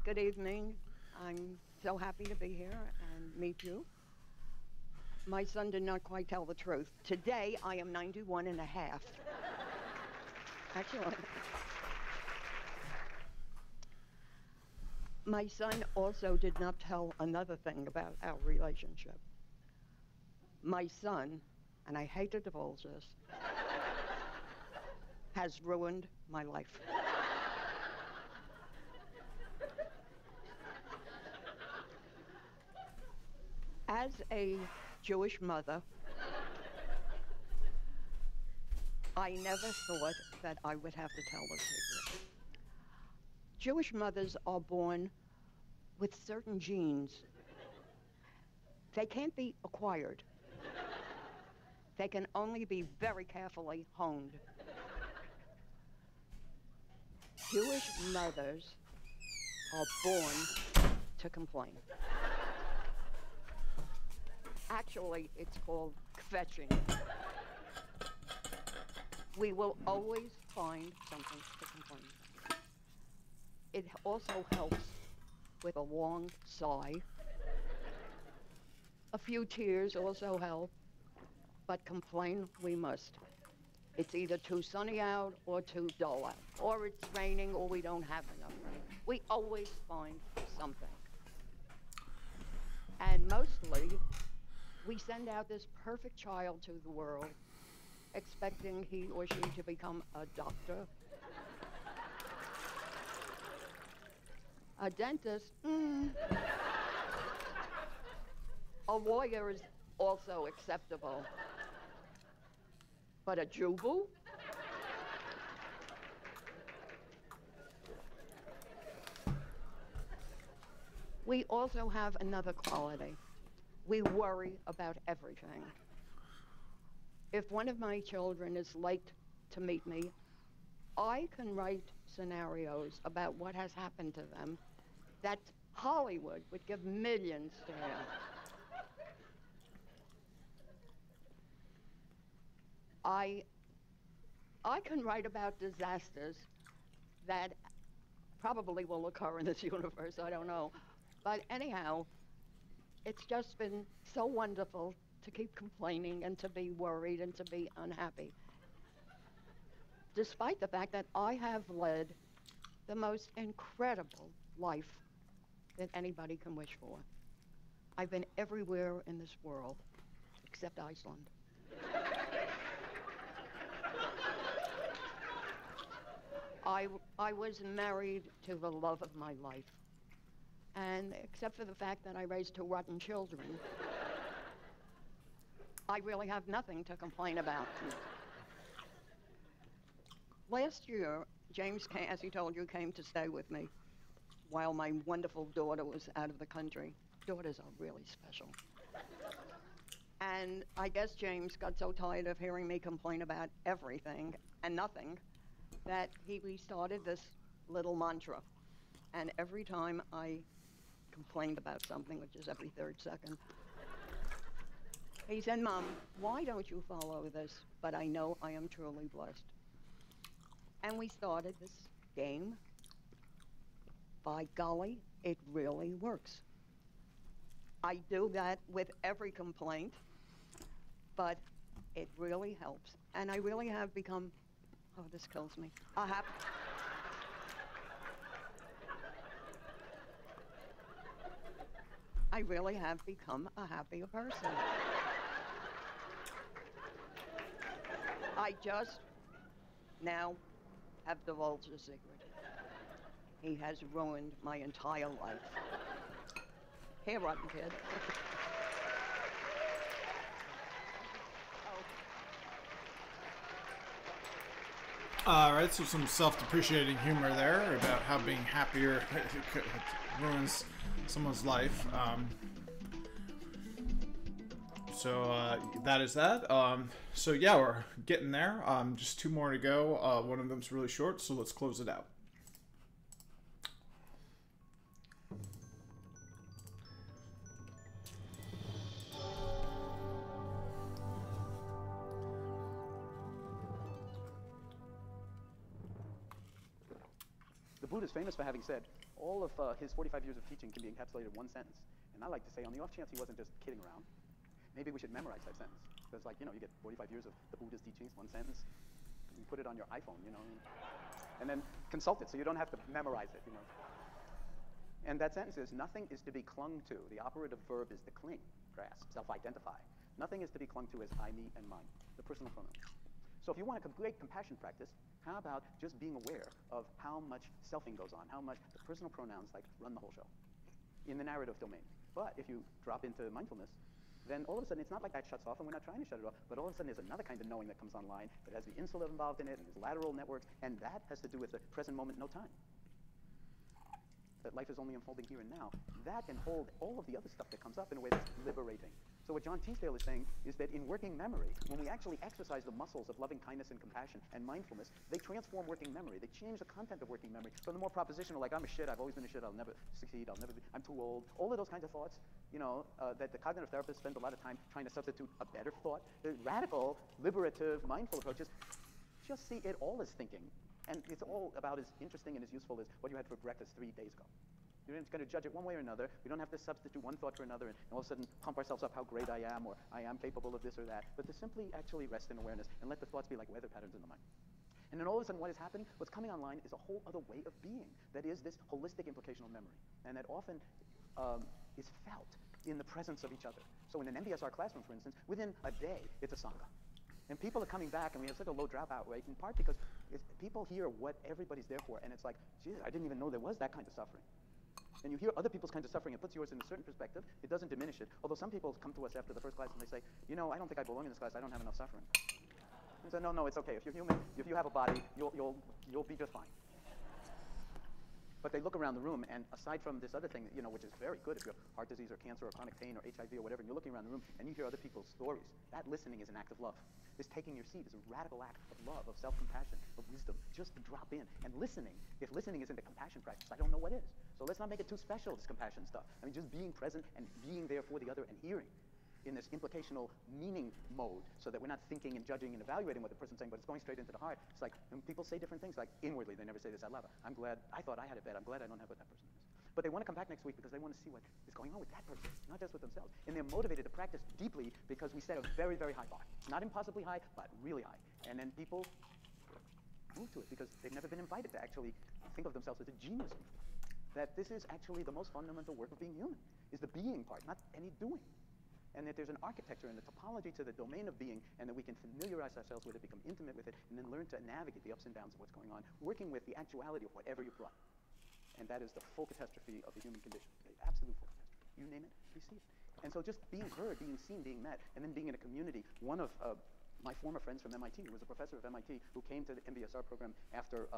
Good evening. I'm so happy to be here and meet you. My son did not quite tell the truth. Today, I am 91 and a half. Actually. My son also did not tell another thing about our relationship. My son, and I hate to divulge this, has ruined my life. As a Jewish mother, I never thought that I would have to tell the secret. Jewish mothers are born with certain genes. They can't be acquired. They can only be very carefully honed. Jewish mothers are born to complain. Actually, it's called kvetching. We will always find something to complain about. It also helps with a long sigh. A few tears also help, but complain we must. It's either too sunny out or too dull out, or it's raining or we don't have enough rain. We always find something. And mostly, we send out this perfect child to the world, expecting he or she to become a doctor, a dentist, a lawyer is also acceptable, but a Jubu? We also have another quality. We worry about everything. If one of my children is late to meet me, I can write scenarios about what has happened to them that Hollywood would give millions to him. I can write about disasters that probably will occur in this universe, I don't know. But anyhow, it's just been so wonderful to keep complaining and to be worried and to be unhappy. Despite the fact that I have led the most incredible life that anybody can wish for. I've been everywhere in this world, except Iceland. I was married to the love of my life. And except for the fact that I raised two rotten children, I really have nothing to complain about. Last year, James, as he told you, came to stay with me while my wonderful daughter was out of the country. Daughters are really special. And I guess James got so tired of hearing me complain about everything and nothing that he restarted this little mantra. And every time I complained about something, which is every third second, he said, "Mom, why don't you follow this? But I know I am truly blessed." And we started this game. By golly, it really works. I do that with every complaint, but it really helps. And I really have become, oh, this kills me, I really have become a happier person. I just now have divulged a secret. He has ruined my entire life. Here, rotten kid. All right, so some self-depreciating humor there about how being happier ruins someone's life. So that is that. So yeah, we're getting there. Just two more to go. One of them's really short, so let's close it out. The Buddha is famous for having said, all of his 45 years of teaching can be encapsulated in one sentence. And I like to say, on the off chance he wasn't just kidding around, maybe we should memorize that sentence. Because, like, you know, you get 45 years of the Buddha's teachings, one sentence, you put it on your iPhone, you know, and then consult it so you don't have to memorize it, you know. And that sentence is, nothing is to be clung to. The operative verb is to cling, grasp, self-identify. Nothing is to be clung to as I, me, and mine, the personal pronoun. So if you want a great compassion practice, how about just being aware of how much selfing goes on, how much the personal pronouns like run the whole show in the narrative domain. But if you drop into mindfulness, then all of a sudden it's not like that shuts off, and we're not trying to shut it off, but all of a sudden there's another kind of knowing that comes online that has the insula involved in it, and there's lateral networks, and that has to do with the present moment, no time. That life is only unfolding here and now. That can hold all of the other stuff that comes up in a way that's liberating. So what John Teasdale is saying is that in working memory, when we actually exercise the muscles of loving kindness and compassion and mindfulness, they transform working memory. They change the content of working memory from the more propositional, like I'm a shit, I've always been a shit, I'll never succeed, I'm too old. All of those kinds of thoughts, you know, that the cognitive therapist spends a lot of time trying to substitute a better thought. The radical, liberative, mindful approaches just see it all as thinking. And it's all about as interesting and as useful as what you had for breakfast 3 days ago. You're not going to judge it one way or another. We don't have to substitute one thought for another and all of a sudden pump ourselves up how great I am or I am capable of this or that, but to simply actually rest in awareness and let the thoughts be like weather patterns in the mind. And then all of a sudden what has happened, what's coming online is a whole other way of being. That is this holistic implicational memory. And that often is felt in the presence of each other. So in an Mbsr classroom, for instance, within a day, it's a Sangha. And people are coming back, and we have such a low dropout rate, in part because people hear what everybody's there for, and it's like, Jesus, I didn't even know there was that kind of suffering. And you hear other people's kinds of suffering, it puts yours in a certain perspective. It doesn't diminish it. Although some people come to us after the first class and they say, you know, I don't think I belong in this class. I don't have enough suffering. I say, no, it's okay. If you're human, if you have a body, you'll be just fine. But they look around the room, and aside from this other thing, you know, which is very good if you have heart disease or cancer or chronic pain or HIV or whatever, and you're looking around the room and you hear other people's stories, that listening is an act of love. This taking your seat is a radical act of love, of self-compassion, of wisdom, just to drop in. And listening, if listening isn't a compassion practice, I don't know what is. So let's not make it too special, this compassion stuff. I mean, just being present and being there for the other and hearing. in this implicational meaning mode, so that we're not thinking and judging and evaluating what the person's saying, but it's going straight into the heart. It's like when people say different things, like inwardly, they never say this out loud. I'm glad, I thought I had it bad. I'm glad I don't have what that person has. But they want to come back next week because they want to see what is going on with that person, not just with themselves. And they're motivated to practice deeply because we set a very, very high bar. Not impossibly high, but really high. And then people move to it because they've never been invited to actually think of themselves as a genius before. That this is actually the most fundamental work of being human, is the being part, not any doing. And that there's an architecture and a topology to the domain of being, and that we can familiarize ourselves with it, become intimate with it, and then learn to navigate the ups and downs of what's going on, working with the actuality of whatever you brought. And that is the full catastrophe of the human condition, the absolute full catastrophe. You name it, we see it. And so just being heard, being seen, being met, and then being in a community. One of my former friends from MIT, who was a professor of MIT, who came to the Mbsr program after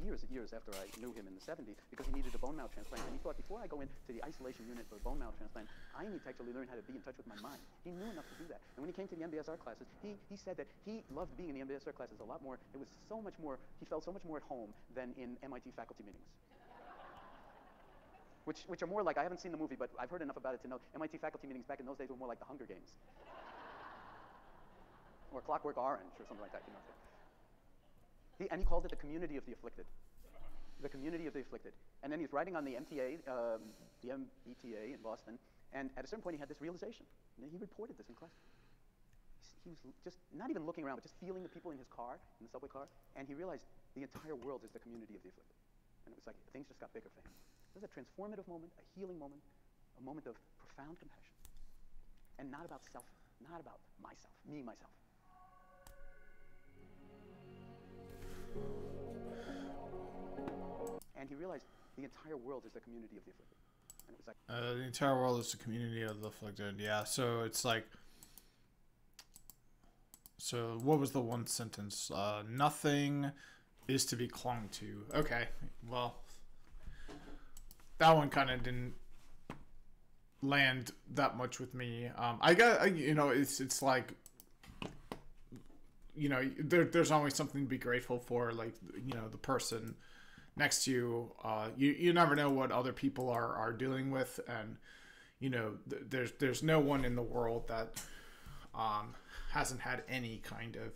years after I knew him in the 70s, because he needed a bone marrow transplant. And he thought, before I go into the isolation unit for a bone marrow transplant, I need to actually learn how to be in touch with my mind. He knew enough to do that. And when he came to the Mbsr classes, he said that he loved being in the Mbsr classes a lot more. It was so much more, he felt so much more at home than in MIT faculty meetings. Which are more like, I haven't seen the movie, but I've heard enough about it to know MIT faculty meetings back in those days were more like the Hunger Games. Or Clockwork Orange, or something like that, you know. And he called it the community of the afflicted. The community of the afflicted. And then he's writing on the MTA, the META in Boston, and at a certain point he had this realization. And he reported this in class. He was just not even looking around, but just feeling the people in his car, in the subway car, and he realized the entire world is the community of the afflicted. And it was like, things just got bigger for him. It was a transformative moment, a healing moment, a moment of profound compassion. And not about self, not about myself, me, myself. And he realized the entire world is the community of the afflicted. And it was like, the entire world is the community of the afflicted. Yeah, so it's like, so what was the one sentence? Nothing is to be clung to. Okay, well, that one kind of didn't land that much with me. You know, it's like, you know, there's always something to be grateful for, like, you know, the person next to you. You never know what other people are dealing with, and you know, there's no one in the world that hasn't had any kind of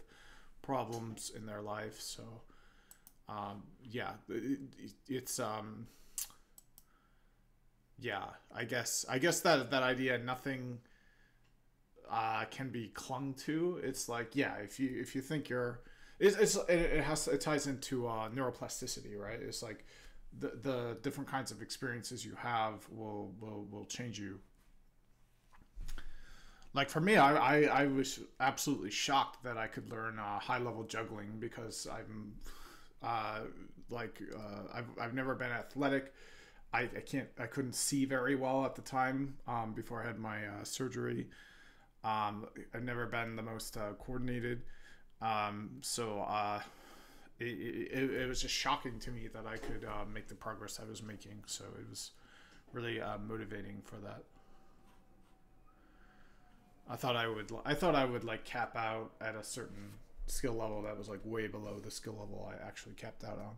problems in their life. So yeah, it's yeah, I guess that idea, nothing can be clung to. It's like, yeah, if you think you're, it ties into neuroplasticity, right? It's like the different kinds of experiences you have will change you. Like for me, I was absolutely shocked that I could learn high level juggling, because I've never been athletic. I couldn't see very well at the time before I had my surgery. I've never been the most coordinated. It was just shocking to me that I could make the progress I was making. So it was really motivating for that. I thought I would like cap out at a certain skill level that was like way below the skill level I actually capped out on.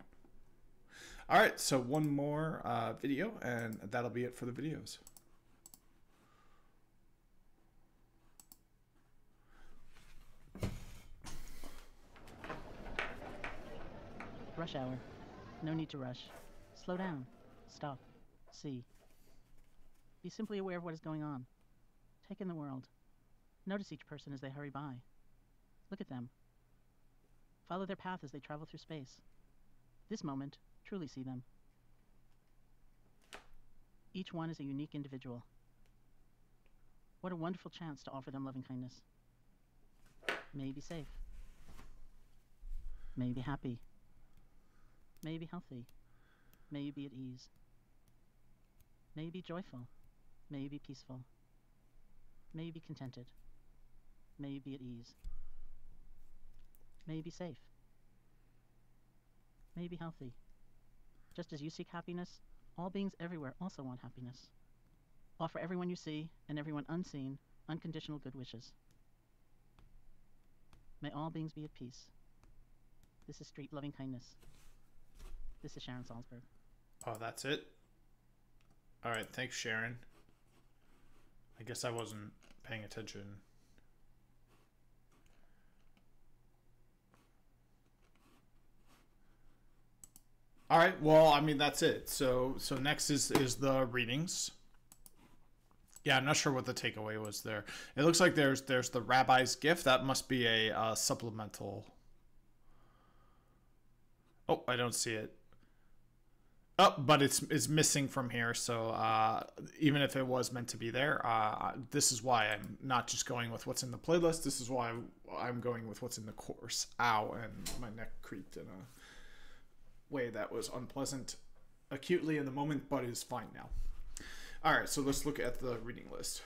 All right, so one more video, and that'll be it for the videos. Rush hour. No need to rush. Slow down. Stop. See. Be simply aware of what is going on. Take in the world. Notice each person as they hurry by. Look at them. Follow their path as they travel through space. This moment, truly see them. Each one is a unique individual. What a wonderful chance to offer them loving kindness. May you be safe. May you be happy. May you be healthy. May you be at ease. May you be joyful. May you be peaceful. May you be contented. May you be at ease. May you be safe. May you be healthy. Just as you seek happiness, all beings everywhere also want happiness. Offer everyone you see and everyone unseen unconditional good wishes. May all beings be at peace. This is Street Loving Kindness. This is Sharon Salzberg. Oh, that's it? All right, thanks, Sharon. I guess I wasn't paying attention. All right, well, I mean, that's it. So next is the readings. Yeah, I'm not sure what the takeaway was there. It looks like there's the rabbi's gift. That must be a supplemental. Oh, I don't see it. Oh, but it's missing from here. So even if it was meant to be there, this is why I'm not just going with what's in the playlist. This is why I'm going with what's in the course. Ow, and my neck creaked in a way that was unpleasant acutely in the moment, but is fine now. All right, so let's look at the reading list.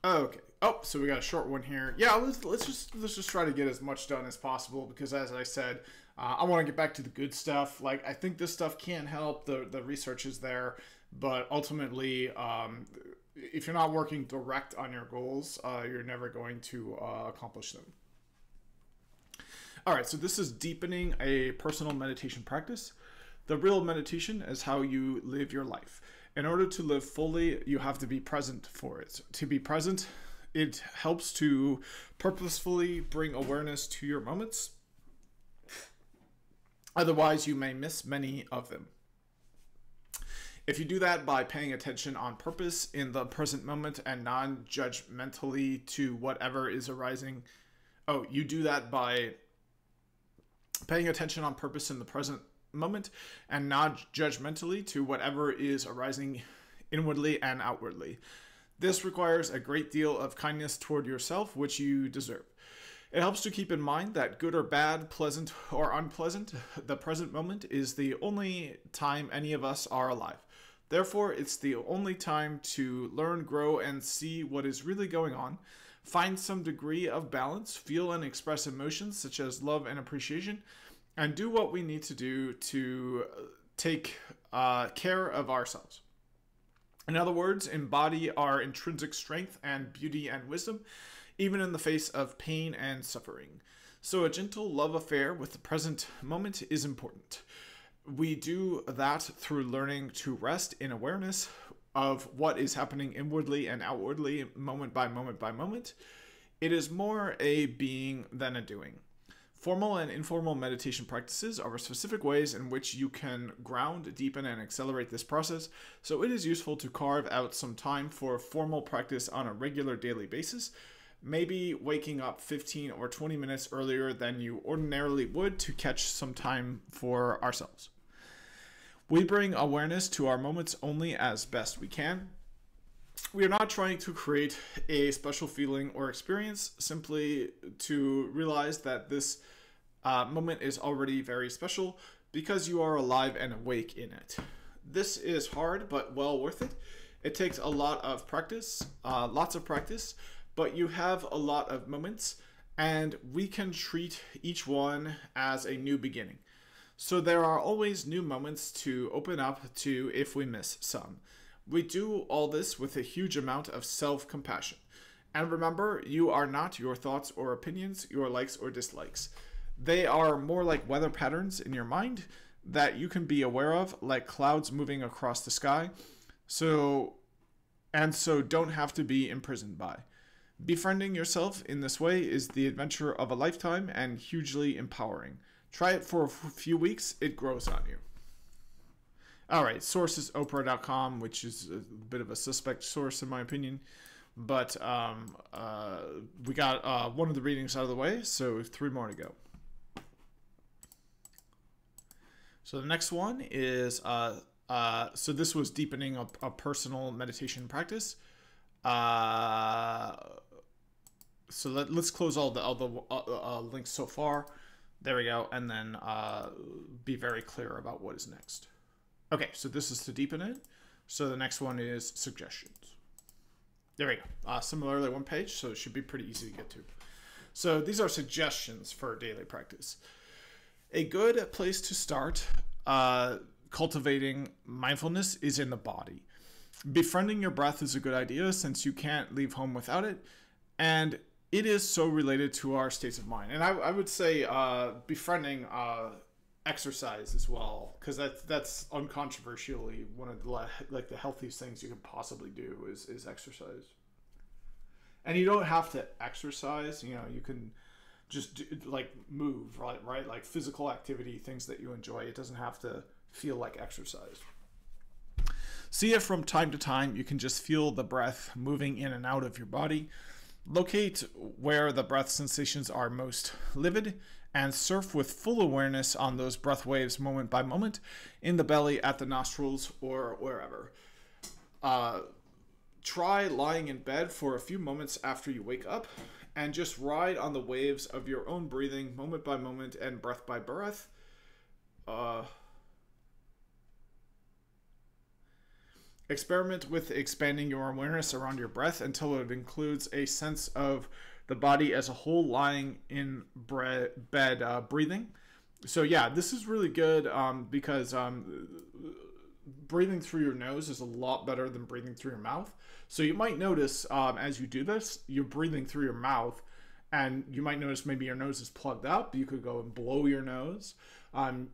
Okay. Oh, so we got a short one here. Yeah, let's just try to get as much done as possible, because as I said, I want to get back to the good stuff. Like, I think this stuff can help. The research is there, but ultimately, if you're not working direct on your goals, you're never going to accomplish them. All right, so this is deepening a personal meditation practice. The real meditation is how you live your life. In order to live fully, you have to be present for it. To be present, it helps to purposefully bring awareness to your moments. Otherwise, you may miss many of them. If you do that by paying attention on purpose in the present moment and non-judgmentally to whatever is arising. Oh, you do that by paying attention on purpose in the present moment and non-judgmentally to whatever is arising inwardly and outwardly. This requires a great deal of kindness toward yourself, which you deserve. It helps to keep in mind that good or bad, pleasant or unpleasant, the present moment is the only time any of us are alive. Therefore, it's the only time to learn, grow, and see what is really going on. Find some degree of balance, feel and express emotions such as love and appreciation, and do what we need to do to take care of ourselves. In other words, embody our intrinsic strength and beauty and wisdom, even in the face of pain and suffering. So a gentle love affair with the present moment is important. We do that through learning to rest in awareness of what is happening inwardly and outwardly, moment by moment by moment. It is more a being than a doing. Formal and informal meditation practices are specific ways in which you can ground, deepen, and accelerate this process, so it is useful to carve out some time for formal practice on a regular daily basis, maybe waking up 15 or 20 minutes earlier than you ordinarily would to catch some time for ourselves. We bring awareness to our moments only as best we can. We are not trying to create a special feeling or experience, simply to realize that this moment is already very special because you are alive and awake in it. This is hard, but well worth it. It takes a lot of practice, lots of practice, but you have a lot of moments, and we can treat each one as a new beginning. So there are always new moments to open up to if we miss some. We do all this with a huge amount of self-compassion. And remember, you are not your thoughts or opinions, your likes or dislikes. They are more like weather patterns in your mind that you can be aware of, like clouds moving across the sky, so don't have to be imprisoned by. Befriending yourself in this way is the adventure of a lifetime and hugely empowering. Try it for a few weeks, it grows on you. All right, source is Oprah.com, which is a bit of a suspect source in my opinion. But we got one of the readings out of the way, so 3 more to go. So the next one is, so this was deepening a personal meditation practice. So let's close all the links so far. There we go, and then be very clear about what is next. Okay, so this is to deepen it. So the next one is suggestions. There we go. Similarly, 1 page, so it should be pretty easy to get to. So these are suggestions for daily practice. A good place to start cultivating mindfulness is in the body. Befriending your breath is a good idea since you can't leave home without it, and it is so related to our states of mind. And I would say befriending exercise as well, because that's uncontroversially one of the like the healthiest things you can possibly do is exercise. And you don't have to exercise, you know, you can just do, like move, right? Like physical activity, things that you enjoy. It doesn't have to feel like exercise. See if from time to time you can just feel the breath moving in and out of your body. Locate where the breath sensations are most livid and surf with full awareness on those breath waves moment by moment in the belly, at the nostrils, or wherever. Try lying in bed for a few moments after you wake up and just ride on the waves of your own breathing moment by moment and breath by breath. Experiment with expanding your awareness around your breath until it includes a sense of the body as a whole lying in bed breathing. So yeah, this is really good because breathing through your nose is a lot better than breathing through your mouth. So you might notice as you do this, you're breathing through your mouth, and you might notice maybe your nose is plugged up. You could go and blow your nose.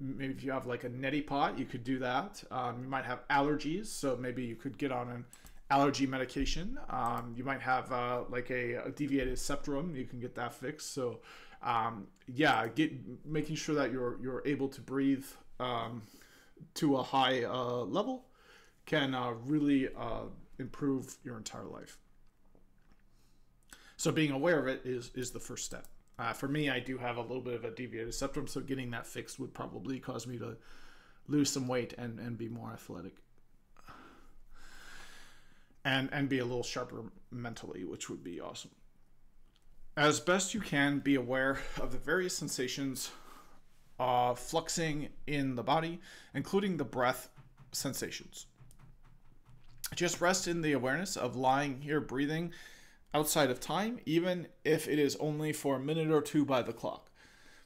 Maybe if you have like a neti pot, you could do that. You might have allergies, so maybe you could get on an allergy medication. You might have like a deviated septum. You can get that fixed. So yeah, making sure that you're able to breathe to a high level can really improve your entire life. So being aware of it is the first step. For me, I do have a little bit of a deviated septum, so getting that fixed would probably cause me to lose some weight and be more athletic. And be a little sharper mentally, which would be awesome. As best you can, be aware of the various sensations fluxing in the body, including the breath sensations. Just rest in the awareness of lying here breathing outside of time, even if it is only for a minute or two by the clock.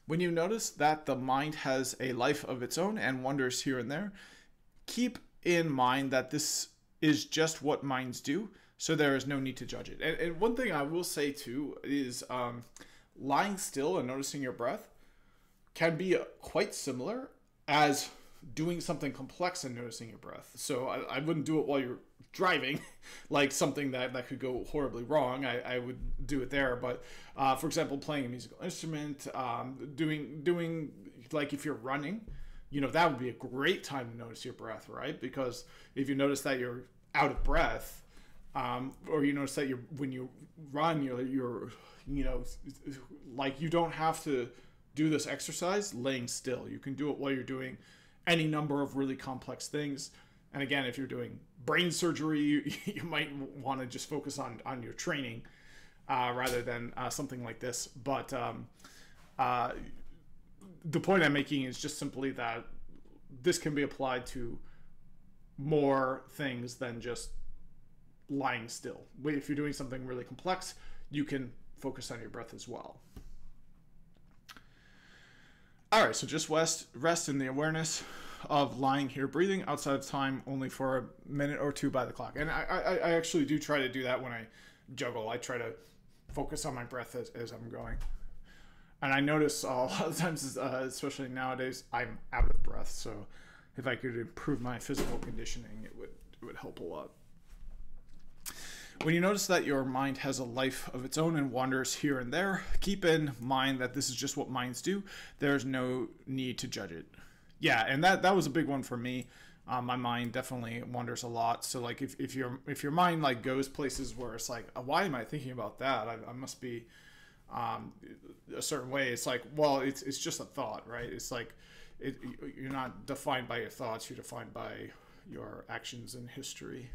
When you notice that the mind has a life of its own and wanders here and there, keep in mind that this is just what minds do, so there is no need to judge it. And one thing I will say too is lying still and noticing your breath can be quite similar as doing something complex and noticing your breath. So I wouldn't do it while you're driving, like something that could go horribly wrong. I would do it there. But for example, playing a musical instrument, doing like if you're running, you know, that would be a great time to notice your breath, right? Because if you notice that you're out of breath, or you notice that when you run, you're you know, like you don't have to do this exercise laying still. You can do it while you're doing any number of really complex things. And again, if you're doing brain surgery, you might want to just focus on your training rather than something like this. But the point I'm making is just simply that this can be applied to more things than just lying still. If you're doing something really complex, you can focus on your breath as well. All right, so just rest in the awareness of lying here breathing outside of time only for a minute or two by the clock. And I actually do try to do that when I juggle. I try to focus on my breath as I'm going. And I notice a lot of times, especially nowadays, I'm out of breath. So if I could improve my physical conditioning, it would help a lot. When you notice that your mind has a life of its own and wanders here and there, keep in mind that this is just what minds do. There's no need to judge it. Yeah, and that was a big one for me. My mind definitely wanders a lot. So like if your mind like goes places where it's like, why am I thinking about that? I must be a certain way. It's like, well, it's just a thought, right? It's like you're not defined by your thoughts. You're defined by your actions and history.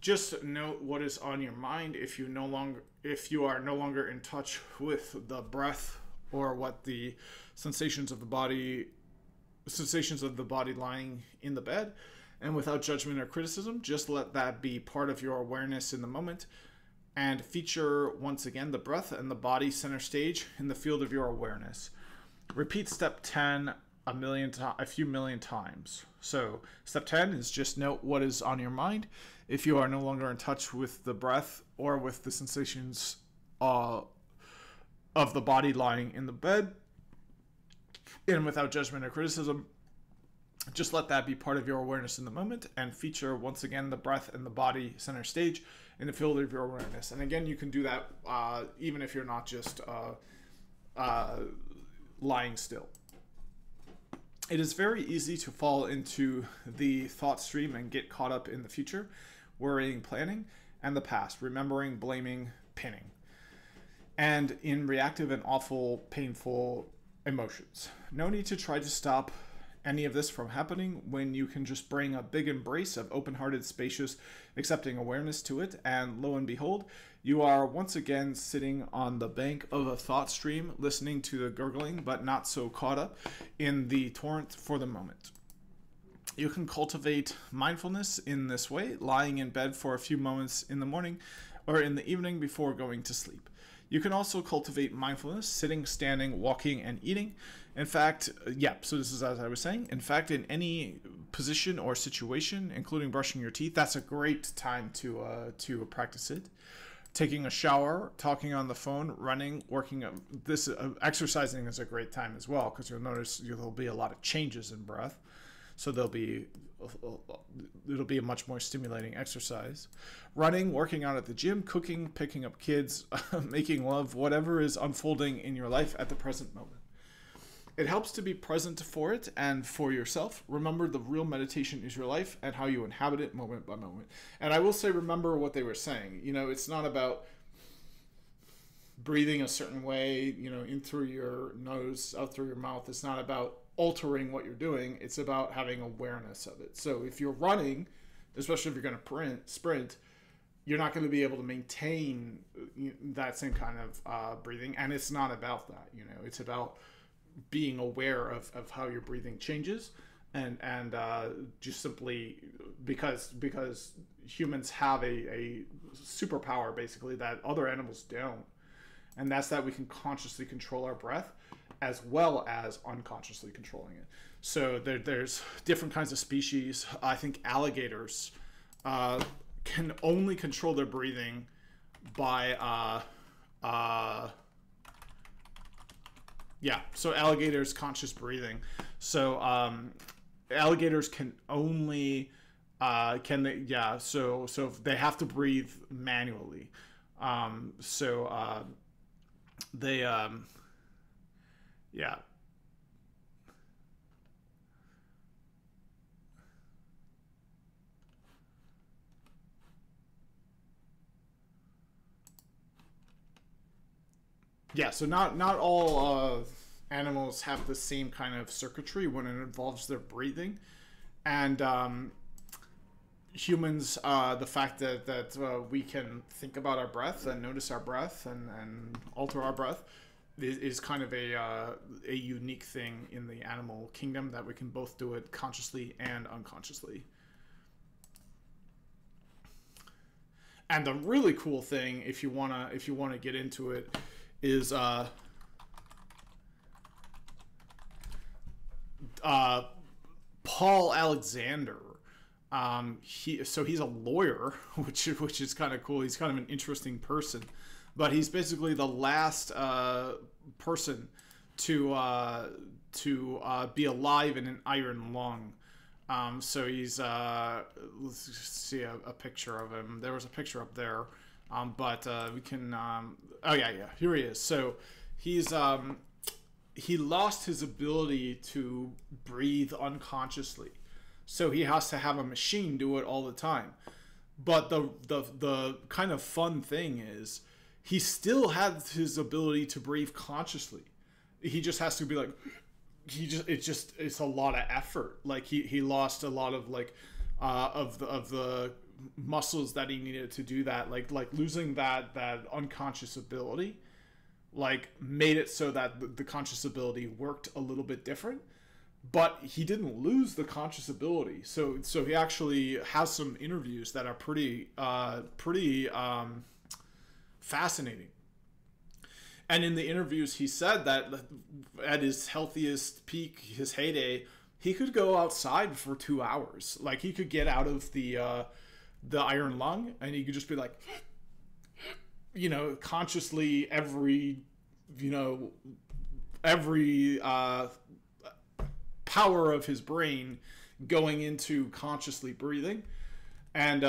Just note what is on your mind if you are no longer in touch with the breath or what the sensations of the body lying in the bed, and without judgment or criticism, just let that be part of your awareness in the moment and feature once again the breath and the body center stage in the field of your awareness. Repeat step 10 a few million times. So step 10 is just note what is on your mind if you are no longer in touch with the breath or with the sensations of the body lying in the bed. and without judgment or criticism. Just let that be part of your awareness in the moment, and feature once again the breath and the body center stage in the field of your awareness. And again, you can do that even if you're not just lying still. It is very easy to fall into the thought stream and get caught up in the future, worrying, planning, and the past, remembering, blaming, pinning, and in reactive and awful, painful emotions. No need to try to stop any of this from happening when you can just bring a big embrace of open-hearted, spacious, accepting awareness to it, and lo and behold, you are once again sitting on the bank of a thought stream, listening to the gurgling, but not so caught up in the torrent for the moment. You can cultivate mindfulness in this way, lying in bed for a few moments in the morning or in the evening before going to sleep. You can also cultivate mindfulness sitting, standing, walking, and eating. In fact, so this is as I was saying. In fact, in any position or situation, including brushing your teeth, that's a great time to practice it. Taking a shower, talking on the phone, running, working. Exercising is a great time as well, because you'll notice there'll be a lot of changes in breath. So it'll be a much more stimulating exercise. Running, working out at the gym, cooking, picking up kids, making love, whatever is unfolding in your life at the present moment. It helps to be present for it and for yourself. Remember, the real meditation is your life and how you inhabit it moment by moment. And I will say, remember what they were saying. It's not about breathing a certain way, in through your nose, out through your mouth. It's not about altering what you're doing. It's about having awareness of it. So if you're running, especially if you're going to sprint, you're not going to be able to maintain that same kind of breathing. And it's not about that. It's about being aware of how your breathing changes, and just simply because humans have a superpower basically that other animals don't, and that's that we can consciously control our breath as well as unconsciously controlling it. So there's different kinds of species. I think alligators can only control their breathing by so alligators conscious breathing. So alligators can only so they have to breathe manually. So not all animals have the same kind of circuitry when it involves their breathing, and humans, the fact that we can think about our breath and notice our breath and alter our breath is kind of a unique thing in the animal kingdom, that we can both do it consciously and unconsciously. And the really cool thing, if you wanna get into it, is Paul Alexander. He's a lawyer, which is kind of cool. He's kind of an interesting person, but he's basically the last person to be alive in an iron lung. So he's let's see a picture of him. There was a picture up there, but we can. Here he is. So he's he lost his ability to breathe unconsciously, so he has to have a machine do it all the time. But the kind of fun thing is, he still has his ability to breathe consciously. He just has to be like, it's a lot of effort. Like he lost a lot of of the muscles that he needed to do that. Like losing that unconscious ability, made it so that the conscious ability worked a little bit different. But he didn't lose the conscious ability. So he actually has some interviews that are pretty fascinating. And in the interviews, he said that at his healthiest peak, his heyday, he could go outside for 2 hours. Like, he could get out of the iron lung, and he could just be like, consciously every power of his brain going into consciously breathing. And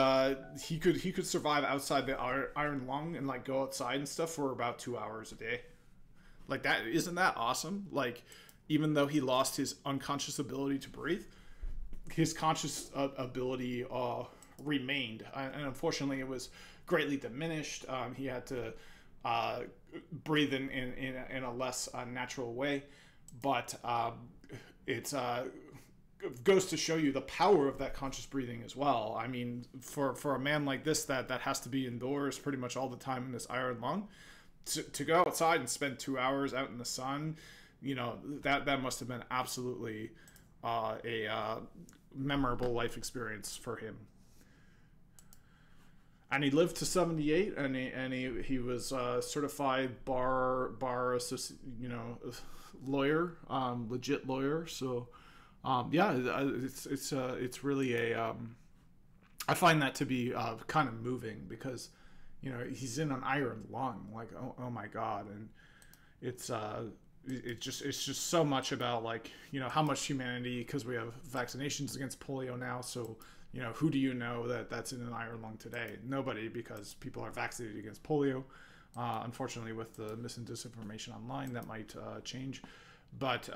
he could survive outside the iron lung and like go outside and stuff for about 2 hours a day. Like, that, isn't that awesome? Like, even though he lost his unconscious ability to breathe, his conscious ability remained, and unfortunately it was greatly diminished. He had to breathe in a less natural way, but it's goes to show you the power of that conscious breathing as well. I mean, for a man like this that has to be indoors pretty much all the time in this iron lung, to go outside and spend 2 hours out in the sun, you know, that must have been absolutely a memorable life experience for him. And he lived to 78, and he was certified bar lawyer, legit lawyer. So yeah, it's really a I find that to be kind of moving, because, you know, he's in an iron lung, like, oh my God. And it's just so much about, like, you know, how much humanity, because we have vaccinations against polio now. So, you know, who do you know that's in an iron lung today? Nobody, because people are vaccinated against polio. Unfortunately, with the mis and disinformation online, that might change. But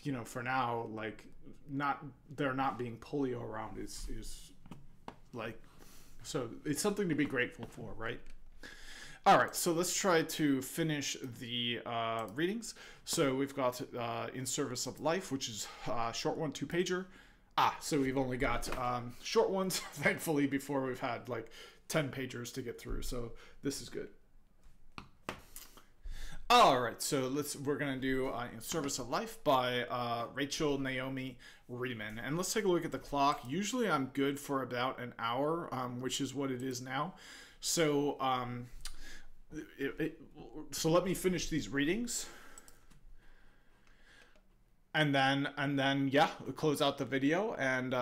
you know, for now, like, there not being polio around is like, so it's something to be grateful for, right? All right, so let's try to finish the readings. So we've got In Service of Life, which is a short one, 2-pager. So we've only got short ones, thankfully, before we've had like 10 pagers to get through. So this is good. All right, so we're gonna do In Service of Life by Rachel Naomi Reedman, and let's take a look at the clock. Usually I'm good for about an hour, which is what it is now. So so let me finish these readings, and then yeah, close out the video and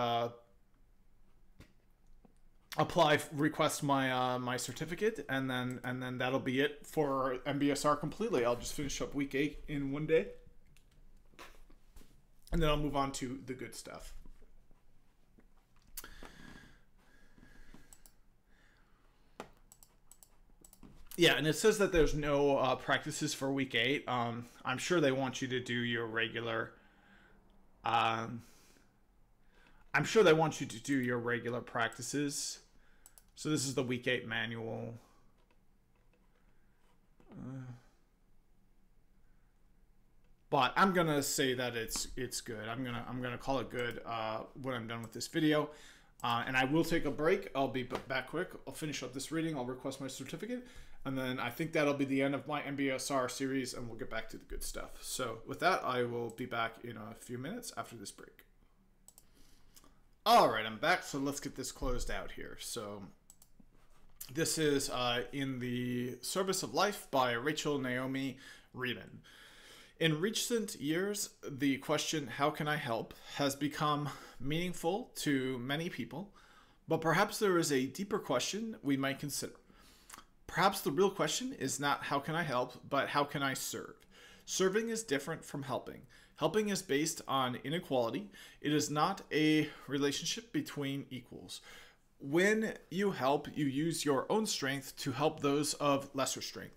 request my certificate, and then that'll be it for MBSR completely. I'll just finish up week 8 in one day, and then I'll move on to the good stuff. Yeah, and it says that there's no practices for week 8. I'm sure they want you to do your regular. I'm sure they want you to do your regular practices. So this is the week 8 manual. But I'm gonna say that it's good. I'm gonna call it good when I'm done with this video. And I will take a break. I'll be back quick. I'll finish up this reading. I'll request my certificate. And then I think that'll be the end of my MBSR series, and we'll get back to the good stuff. So with that, I will be back in a few minutes after this break. All right, I'm back. So let's get this closed out here. So this is In the Service of Life by Rachel Naomi Reedman. In recent years, the question, how can I help, has become meaningful to many people, but perhaps there is a deeper question we might consider. Perhaps the real question is not how can I help, but how can I serve? Serving is different from helping. Helping is based on inequality. It is not a relationship between equals. When you help, you use your own strength to help those of lesser strength.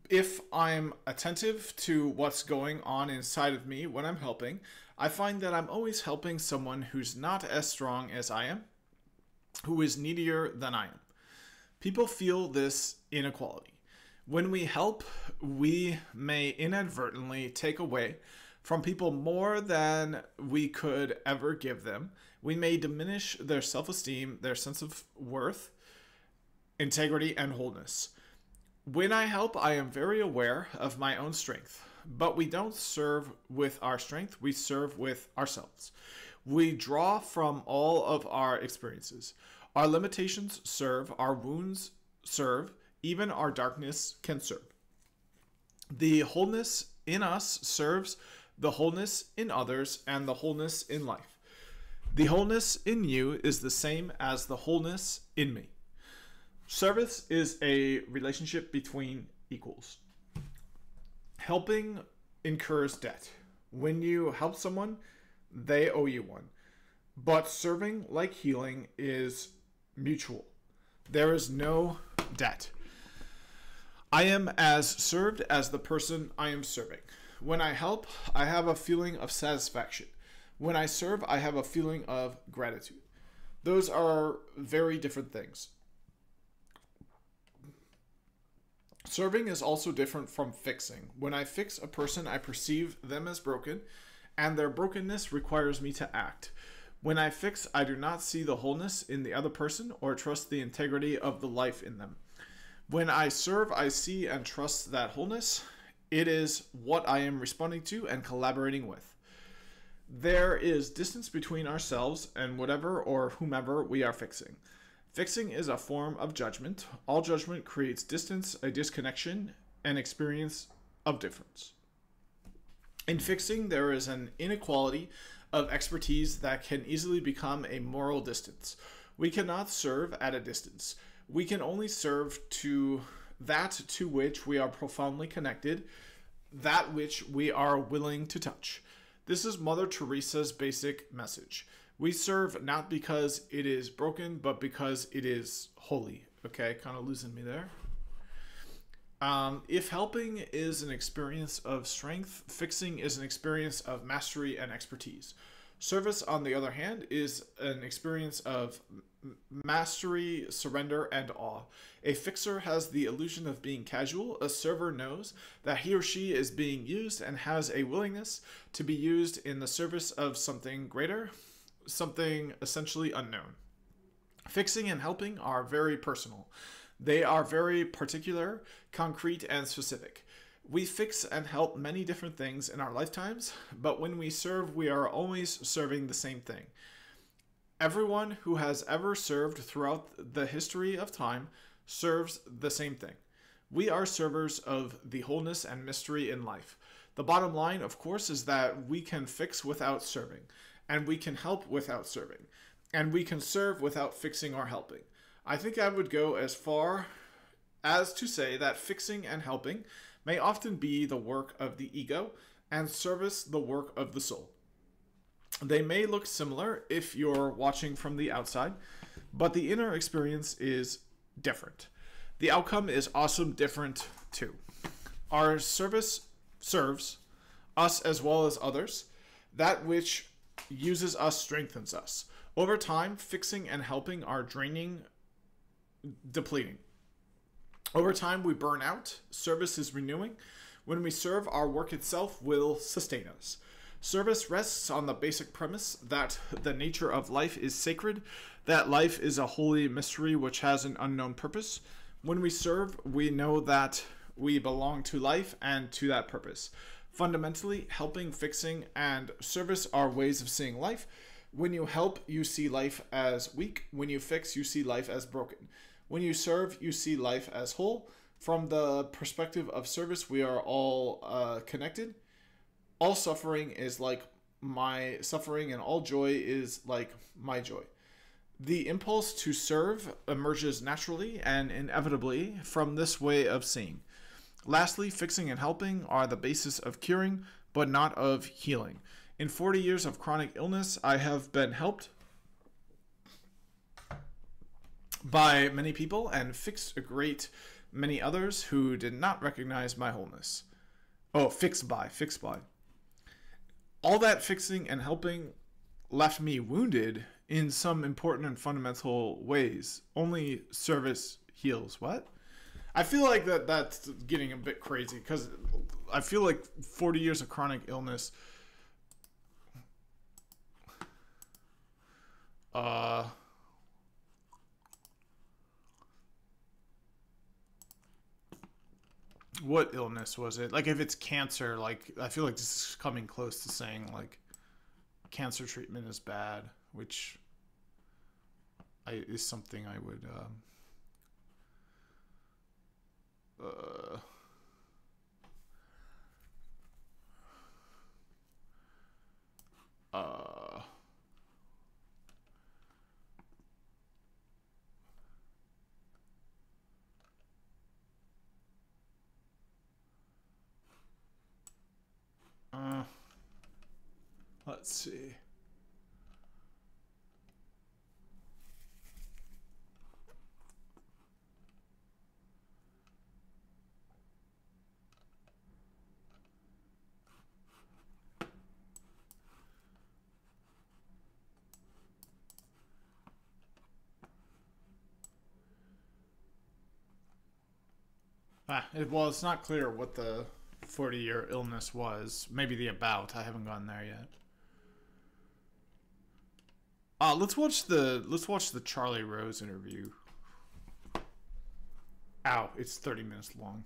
If I'm attentive to what's going on inside of me when I'm helping, I find that I'm always helping someone who's not as strong as I am, who is needier than I am. People feel this inequality. When we help, we may inadvertently take away from people more than we could ever give them. We may diminish their self-esteem, their sense of worth, integrity, and wholeness. When I help, I am very aware of my own strength, but we don't serve with our strength, we serve with ourselves. We draw from all of our experiences. Our limitations serve, our wounds serve, even our darkness can serve. The wholeness in us serves the wholeness in others and the wholeness in life. The wholeness in you is the same as the wholeness in me. Service is a relationship between equals. Helping incurs debt. When you help someone, they owe you one. But serving, like healing, is mutual. There is no debt. I am as served as the person I am serving. When I help, I have a feeling of satisfaction. When I serve, I have a feeling of gratitude. Those are very different things. Serving is also different from fixing. When I fix a person, I perceive them as broken, and their brokenness requires me to act. When I fix, I do not see the wholeness in the other person or trust the integrity of the life in them. When I serve, I see and trust that wholeness. It is what I am responding to and collaborating with. There is distance between ourselves and whatever or whomever we are fixing. Fixing is a form of judgment. All judgment creates distance, a disconnection, an experience of difference. In fixing, there is an inequality of expertise that can easily become a moral distance. We cannot serve at a distance. We can only serve to that to which we are profoundly connected, that which we are willing to touch. This is Mother Teresa's basic message. We serve not because it is broken, but because it is holy. Okay, kind of losing me there. If helping is an experience of strength, fixing is an experience of mastery and expertise. Service, on the other hand, is an experience of mastery, surrender, and awe. A fixer has the illusion of being casual. A server knows that he or she is being used and has a willingness to be used in the service of something greater, something essentially unknown. Fixing and helping are very personal. They are very particular, concrete, and specific. We fix and help many different things in our lifetimes, but when we serve, we are always serving the same thing. Everyone who has ever served throughout the history of time serves the same thing. We are servers of the wholeness and mystery in life. The bottom line, of course, is that we can fix without serving, and we can help without serving, and we can serve without fixing or helping. I think I would go as far as to say that fixing and helping may often be the work of the ego, and service the work of the soul. They may look similar if you're watching from the outside, but the inner experience is different. The outcome is also different too. Our service serves us as well as others. That which uses us strengthens us. Over time, fixing and helping are draining, depleting. Over time, we burn out. Service is renewing. When we serve, our work itself will sustain us. Service rests on the basic premise that the nature of life is sacred, that life is a holy mystery which has an unknown purpose. When we serve, we know that we belong to life and to that purpose. Fundamentally, helping, fixing, and service are ways of seeing life. When you help, you see life as weak. When you fix, you see life as broken. When you serve, you see life as whole. From the perspective of service, we are all connected. All suffering is like my suffering, and all joy is like my joy. The impulse to serve emerges naturally and inevitably from this way of seeing. Lastly, fixing and helping are the basis of curing, but not of healing. In 40 years of chronic illness, I have been helped by many people and fixed a great many others who did not recognize my wholeness. Oh, fixed by. All that fixing and helping left me wounded in some important and fundamental ways. Only service heals. What? I feel like that's getting a bit crazy, because I feel like 40 years of chronic illness what illness was it? Like, if it's cancer, like, I feel like this is coming close to saying, like, cancer treatment is bad, which is something I would Let's see. Well, it's not clear what the 40-year illness was. Maybe the about. I haven't gone there yet. Let's watch the Charlie Rose interview. Ow, it's 30 minutes long.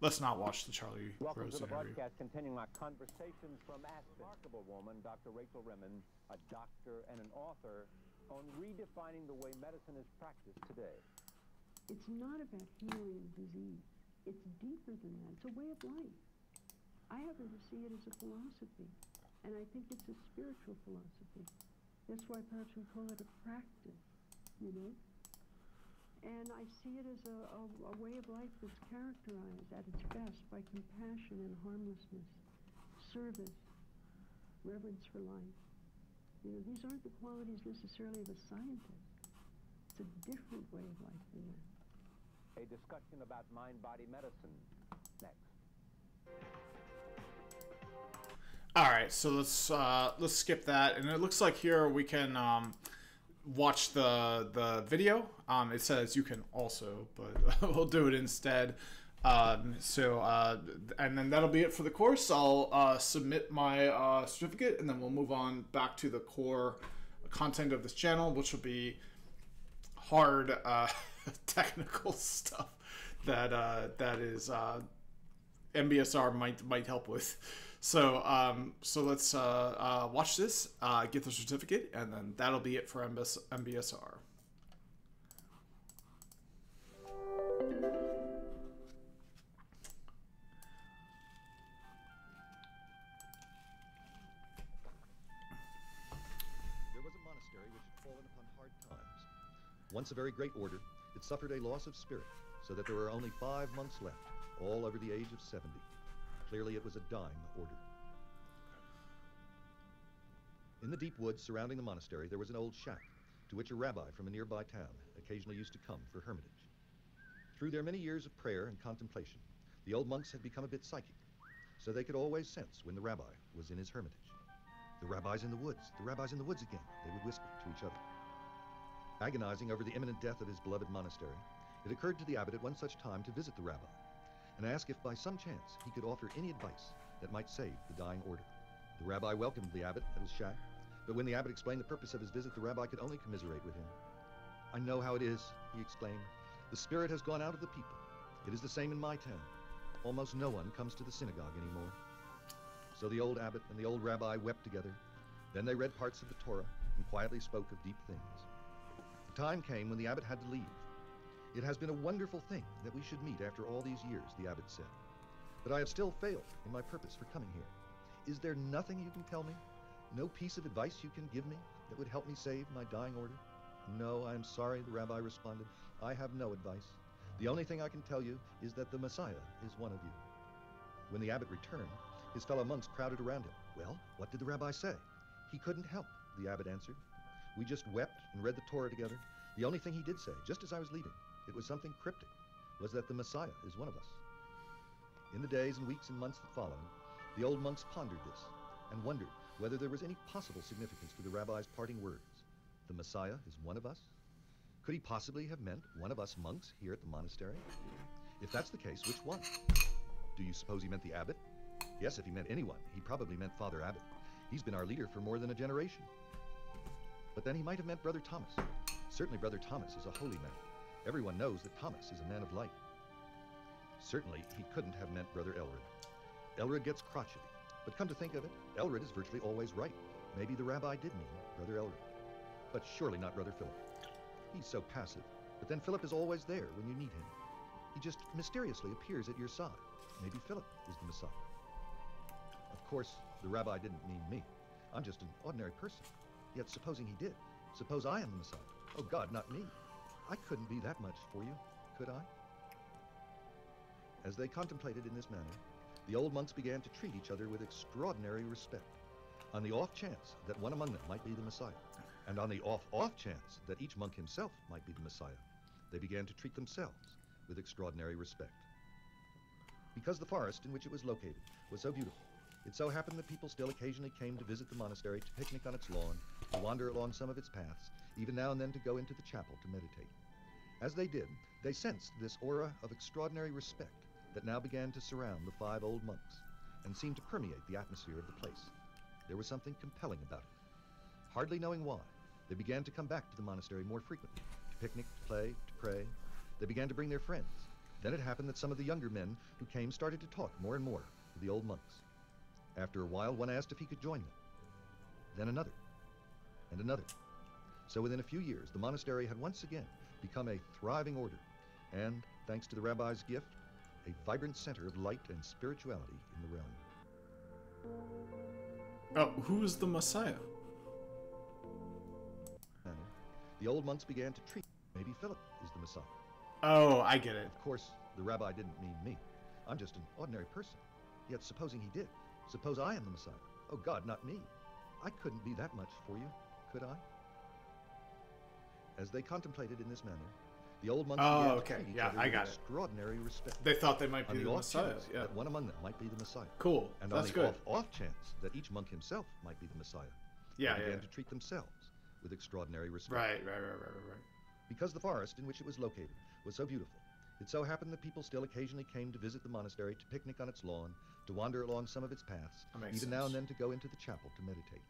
Let's not watch the Charlie Welcome Rose to the interview. broadcast, continuing our conversations from Aspen. Remarkable woman, Dr. Rachel Remen, a doctor and an author on redefining the way medicine is practiced today. It's not about healing disease. It's deeper than that. It's a way of life. I happen to see it as a philosophy, and I think it's a spiritual philosophy. That's why perhaps we call it a practice, you know? And I see it as a way of life that's characterized at its best by compassion and harmlessness, service, reverence for life. You know, these aren't the qualities necessarily of a scientist. It's a different way of life than that. A discussion about mind-body medicine next. All right, so let's skip that, and it looks like here we can watch the video. It says you can also, but we'll do it instead. And then that'll be it for the course. I'll submit my certificate, and then we'll move on back to the core content of this channel, which will be hard technical stuff that is Mbsr might help with. So let's watch this, get the certificate, and then that'll be it for Mbsr. There was a monastery which had fallen upon hard times. Once a very great order, it suffered a loss of spirit, so that there were only 5 monks left, all over the age of 70. Clearly it was a dying order. In the deep woods surrounding the monastery, there was an old shack, to which a rabbi from a nearby town occasionally used to come for hermitage. Through their many years of prayer and contemplation, the old monks had become a bit psychic, so they could always sense when the rabbi was in his hermitage. "The rabbi's in the woods, the rabbi's in the woods again," they would whisper to each other. Agonizing over the imminent death of his beloved monastery, it occurred to the abbot at one such time to visit the rabbi and ask if by some chance he could offer any advice that might save the dying order. The rabbi welcomed the abbot at his shack, but when the abbot explained the purpose of his visit, the rabbi could only commiserate with him. "I know how it is," he exclaimed. "The spirit has gone out of the people. It is the same in my town. Almost no one comes to the synagogue anymore." So the old abbot and the old rabbi wept together. Then they read parts of the Torah and quietly spoke of deep things. The time came when the abbot had to leave. "It has been a wonderful thing that we should meet after all these years," the abbot said. "But I have still failed in my purpose for coming here. Is there nothing you can tell me? No piece of advice you can give me that would help me save my dying order?" "No, I am sorry," the rabbi responded. "I have no advice. The only thing I can tell you is that the Messiah is one of you." When the abbot returned, his fellow monks crowded around him. "Well, what did the rabbi say?" "He couldn't help," the abbot answered. "We just wept and read the Torah together. The only thing he did say, just as I was leaving, it was something cryptic, was that the Messiah is one of us." In the days and weeks and months that followed, the old monks pondered this and wondered whether there was any possible significance to the rabbi's parting words. "The Messiah is one of us?" Could he possibly have meant one of us monks here at the monastery? If that's the case, which one? Do you suppose he meant the abbot? Yes, if he meant anyone, he probably meant Father Abbot. He's been our leader for more than a generation. But then he might have meant Brother Thomas. Certainly Brother Thomas is a holy man. Everyone knows that Thomas is a man of light. Certainly he couldn't have meant Brother Elred. Elred gets crotchety, but come to think of it, Elred is virtually always right. Maybe the rabbi did mean Brother Elred. But surely not Brother Philip. He's so passive, but then Philip is always there when you need him. He just mysteriously appears at your side. Maybe Philip is the Messiah. Of course, the rabbi didn't mean me. I'm just an ordinary person. Yet supposing he did, suppose I am the Messiah. Oh God, not me. I couldn't be that much for you, could I? As they contemplated in this manner, the old monks began to treat each other with extraordinary respect. on the off chance that one among them might be the Messiah, and on the off chance that each monk himself might be the Messiah, they began to treat themselves with extraordinary respect. Because the forest in which it was located was so beautiful, it so happened that people still occasionally came to visit the monastery, to picnic on its lawn, to wander along some of its paths, even now and then to go into the chapel to meditate. As they did, they sensed this aura of extraordinary respect that now began to surround the 5 old monks and seemed to permeate the atmosphere of the place. There was something compelling about it. Hardly knowing why, they began to come back to the monastery more frequently, to picnic, to play, to pray. They began to bring their friends. Then it happened that some of the younger men who came started to talk more and more with the old monks. After a while, one asked if he could join them. Then another, and another. So within a few years, the monastery had once again become a thriving order, and, thanks to the rabbi's gift, a vibrant center of light and spirituality in the realm. Oh, who is the Messiah? The old monks began to treat maybe Philip is the Messiah. Oh, I get it. Of course, the rabbi didn't mean me. I'm just an ordinary person. Yet supposing he did, suppose I am the Messiah. Oh God, not me. I couldn't be that much for you, could I? As they contemplated in this manner, the old monks began to treat each other with extraordinary respect. They thought they might be the Messiah. Yeah. That one among them might be the Messiah. Cool. And that's on good. the off chance that each monk himself might be the Messiah, they began to treat themselves with extraordinary respect. Right. Because the forest in which it was located was so beautiful, it so happened that people still occasionally came to visit the monastery, to picnic on its lawn, to wander along some of its paths, even now and then to go into the chapel to meditate.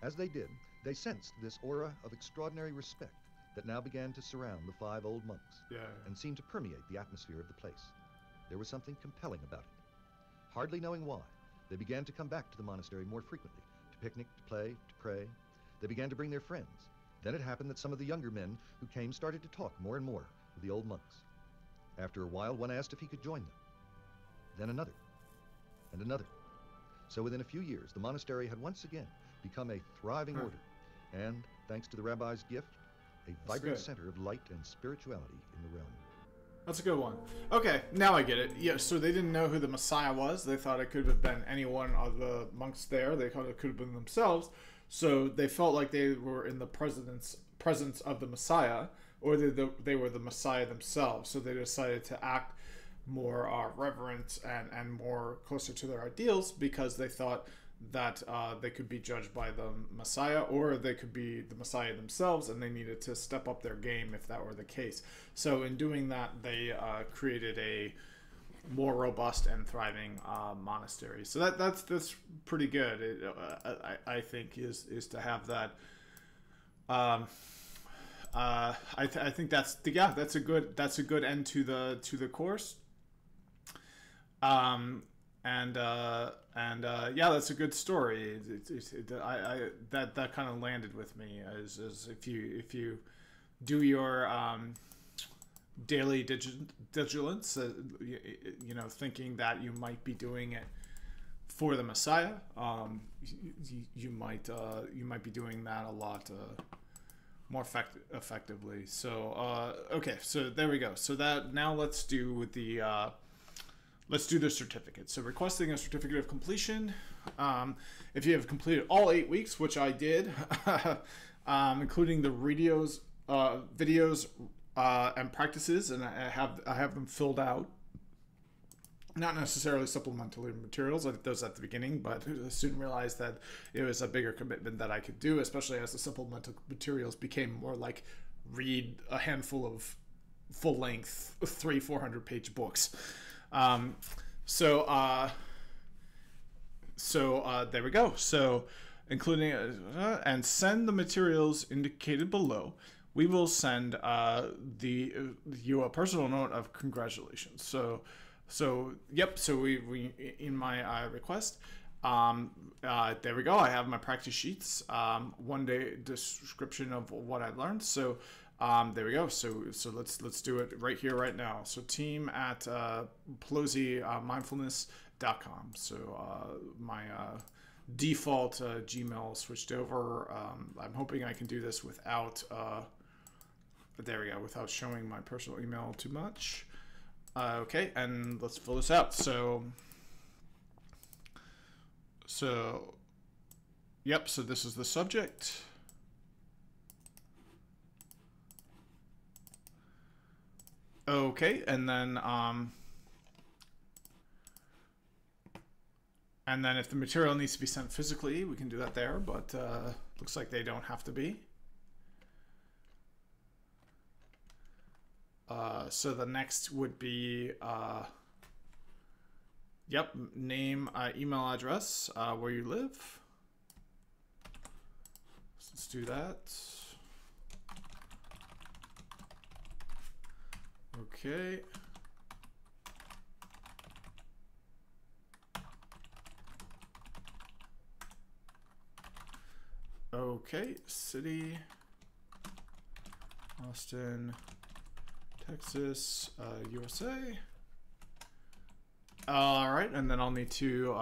As they did, they sensed this aura of extraordinary respect that now began to surround the 5 old monks and seemed to permeate the atmosphere of the place. There was something compelling about it. Hardly knowing why, they began to come back to the monastery more frequently, to picnic, to play, to pray. They began to bring their friends. Then it happened that some of the younger men who came started to talk more and more with the old monks. After a while, one asked if he could join them. Then another, and another. So within a few years, the monastery had once again become a thriving order, and, thanks to the rabbi's gift, a vibrant center of light and spirituality in the realm. That's a good one. Okay, now I get it. Yeah, so they didn't know who the Messiah was. They thought it could have been any one of the monks there. They thought it could have been themselves. So they felt like they were in the presence of the Messiah, or they were the Messiah themselves. So they decided to act more reverent and more closer to their ideals, because they thought that they could be judged by the Messiah, or they could be the Messiah themselves, and they needed to step up their game if that were the case. So in doing that, they created a more robust and thriving monastery. So that's pretty good. I think is to have that. I think that's a good end to the course. Yeah, that's a good story. That kind of landed with me as if you do your daily vigilance, thinking that you might be doing it for the Messiah, you might be doing that a lot more effectively. So okay, so there we go. So that now let's do the certificate. So requesting a certificate of completion. If you have completed all 8 weeks, which I did, including the videos and practices, and I have them filled out. Not necessarily supplemental materials. I did those at the beginning, but I soon realized that it was a bigger commitment that I could do, especially as the supplemental materials became more like read a handful of full-length 300-400 page books. So there we go. So including and send the materials indicated below. We will send you a personal note of congratulations. So yep. So we in my request. There we go. I have my practice sheets. 1 day description of what I learned. So there we go. So let's do it right here, right now. So team at PelosiMindfulness.com. So my default Gmail switched over. I'm hoping I can do this without there we go, without showing my personal email too much. Okay, and let's fill this out. So Yep, so this is the subject. Okay, and then if the material needs to be sent physically, we can do that there, but looks like they don't have to be. So the next would be, yep, name, email address, where you live. So let's do that. Okay. Okay, city, Austin, Texas, USA. All right, and then I'll need to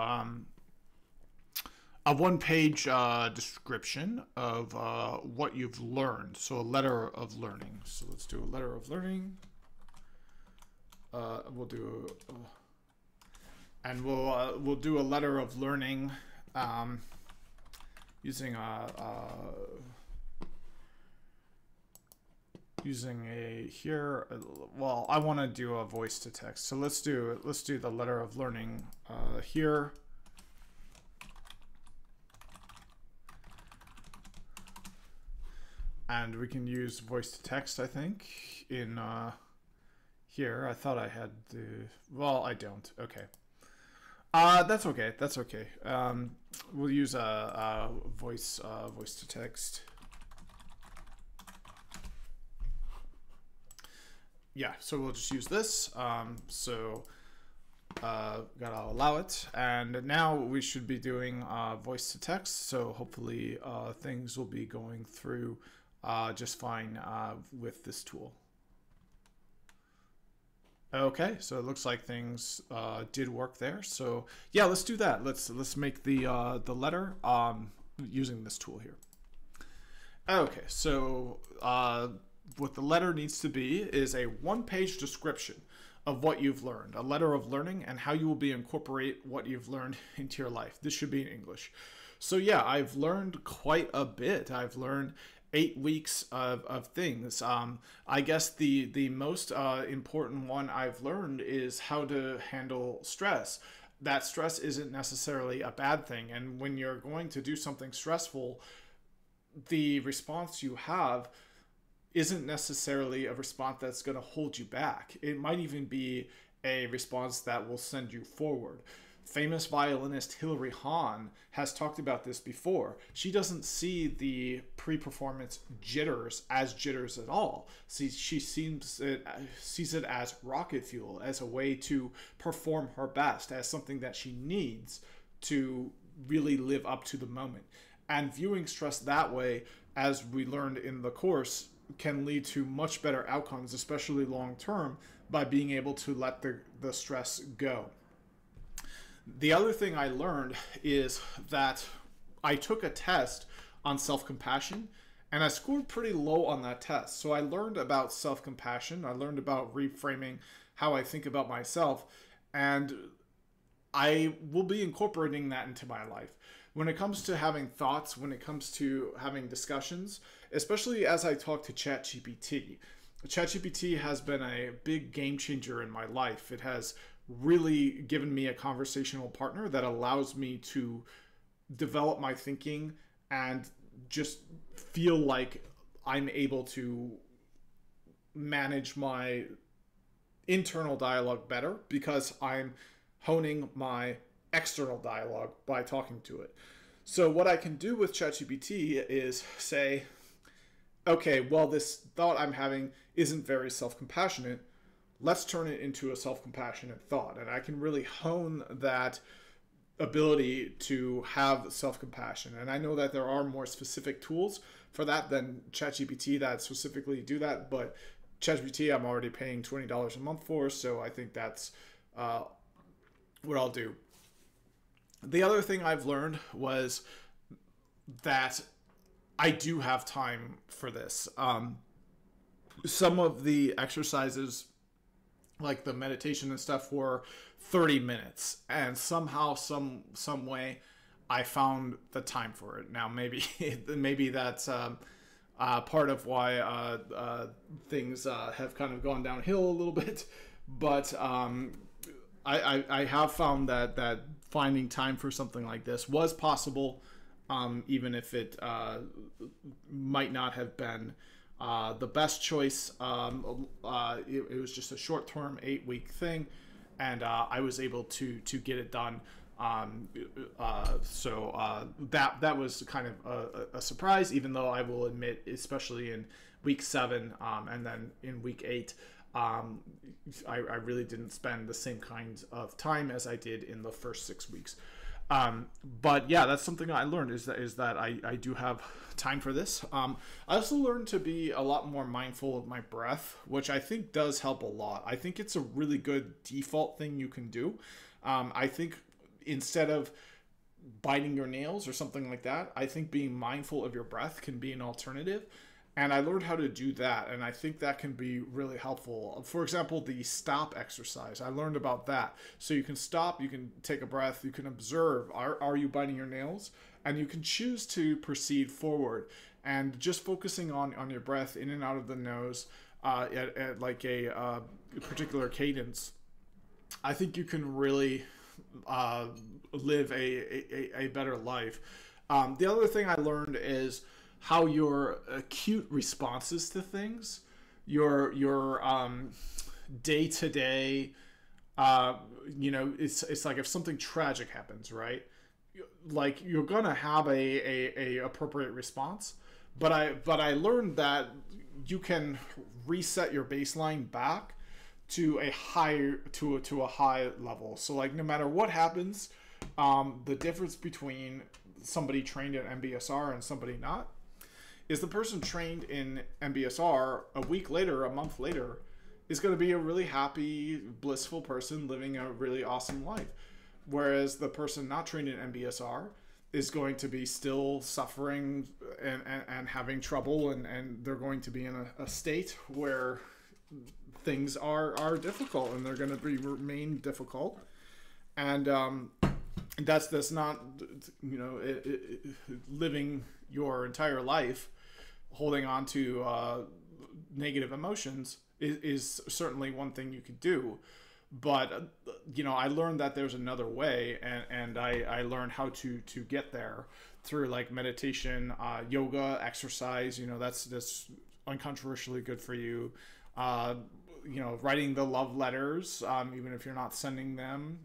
a one-page description of what you've learned. So a letter of learning. So let's do a letter of learning. We'll do, and we'll do a letter of learning using a here. Well, I want to do a voice to text. So let's do the letter of learning here. And we can use voice to text, I think, in here. I thought I had the, well, I don't. Okay. That's okay. That's okay. We'll use a voice to text. Yeah, so we'll just use this. Gotta allow it, and now we should be doing voice to text. So hopefully things will be going through just fine with this tool. Okay, so it looks like things did work there. So yeah, let's do that. Let's make the letter using this tool here. Okay, so what the letter needs to be is a one-page description of what you've learned, a letter of learning, and how you will be incorporate what you've learned into your life. This should be in English. So yeah, I've learned quite a bit. I've learned 8 weeks of things. I guess the most important one I've learned is how to handle stress. That stress isn't necessarily a bad thing, and when you're going to do something stressful, the response you have isn't necessarily a response that's going to hold you back. It might even be a response that will send you forward. Famous violinist Hilary Hahn has talked about this before. She doesn't see the pre-performance jitters as jitters at all. She sees it as rocket fuel, as a way to perform her best, as something that she needs to really live up to the moment. And viewing stress that way, as we learned in the course, can lead to much better outcomes, especially long term, by being able to let the stress go. The other thing I learned is that I took a test on self-compassion, and I scored pretty low on that test. So I learned about self-compassion. I learned about reframing how I think about myself, and I will be incorporating that into my life. When it comes to having thoughts, when it comes to having discussions, especially as I talk to ChatGPT, ChatGPT has been a big game changer in my life. It has really given me a conversational partner that allows me to develop my thinking and just feel like I'm able to manage my internal dialogue better because I'm honing my external dialogue by talking to it. So what I can do with ChatGPT is say, okay, well, this thought I'm having isn't very self-compassionate. Let's turn it into a self-compassionate thought. And I can really hone that ability to have self-compassion. And I know that there are more specific tools for that than ChatGPT that specifically do that. But ChatGPT, I'm already paying $20 a month for, so I think that's what I'll do. The other thing I've learned was that I do have time for this. Some of the exercises, like the meditation and stuff, were 30 minutes, and somehow, some way, I found the time for it. Now, maybe that's part of why things have kind of gone downhill a little bit, but I have found that finding time for something like this was possible, even if it might not have been the best choice. It was just a short-term 8-week thing, and I was able to get it done. So that was kind of a surprise, even though I will admit, especially in week 7 and then in week 8, I really didn't spend the same kind of time as I did in the first 6 weeks. But yeah, that's something I learned is that I do have time for this. I also learned to be a lot more mindful of my breath, which I think does help a lot. I think it's a really good default thing you can do. I think instead of biting your nails or something like that, I think being mindful of your breath can be an alternative. And I learned how to do that, and I think that can be really helpful. For example, the stop exercise, I learned about that. So you can stop, you can take a breath, you can observe, are you biting your nails? And you can choose to proceed forward. And just focusing on your breath in and out of the nose at like a particular cadence, I think you can really live a better life. The other thing I learned is how your acute responses to things, your day-to-day, it's like if something tragic happens, right? Like you're gonna have a appropriate response, but I learned that you can reset your baseline back to a higher to a high level. So like no matter what happens, the difference between somebody trained in Mbsr and somebody not is the person trained in Mbsr a week later, a month later, is going to be a really happy, blissful person living a really awesome life. Whereas the person not trained in Mbsr is going to be still suffering and having trouble, and they're going to be in a state where things are difficult, and they're going to remain difficult. And that's not, living your entire life holding on to negative emotions is certainly one thing you could do. But, I learned that there's another way, and I learned how to get there through like meditation, yoga, exercise, that's uncontroversially good for you. Writing the love letters, even if you're not sending them,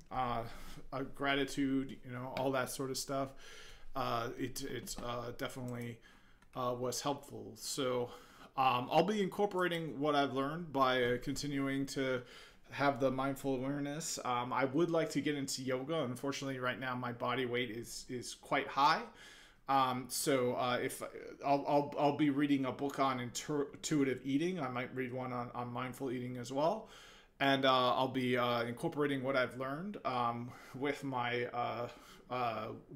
gratitude, all that sort of stuff. It's definitely was helpful. So I'll be incorporating what I've learned by continuing to have the mindful awareness. I would like to get into yoga. Unfortunately, right now my body weight is quite high. So if I'll be reading a book on intuitive eating. I might read one on mindful eating as well. And I'll be incorporating what I've learned with my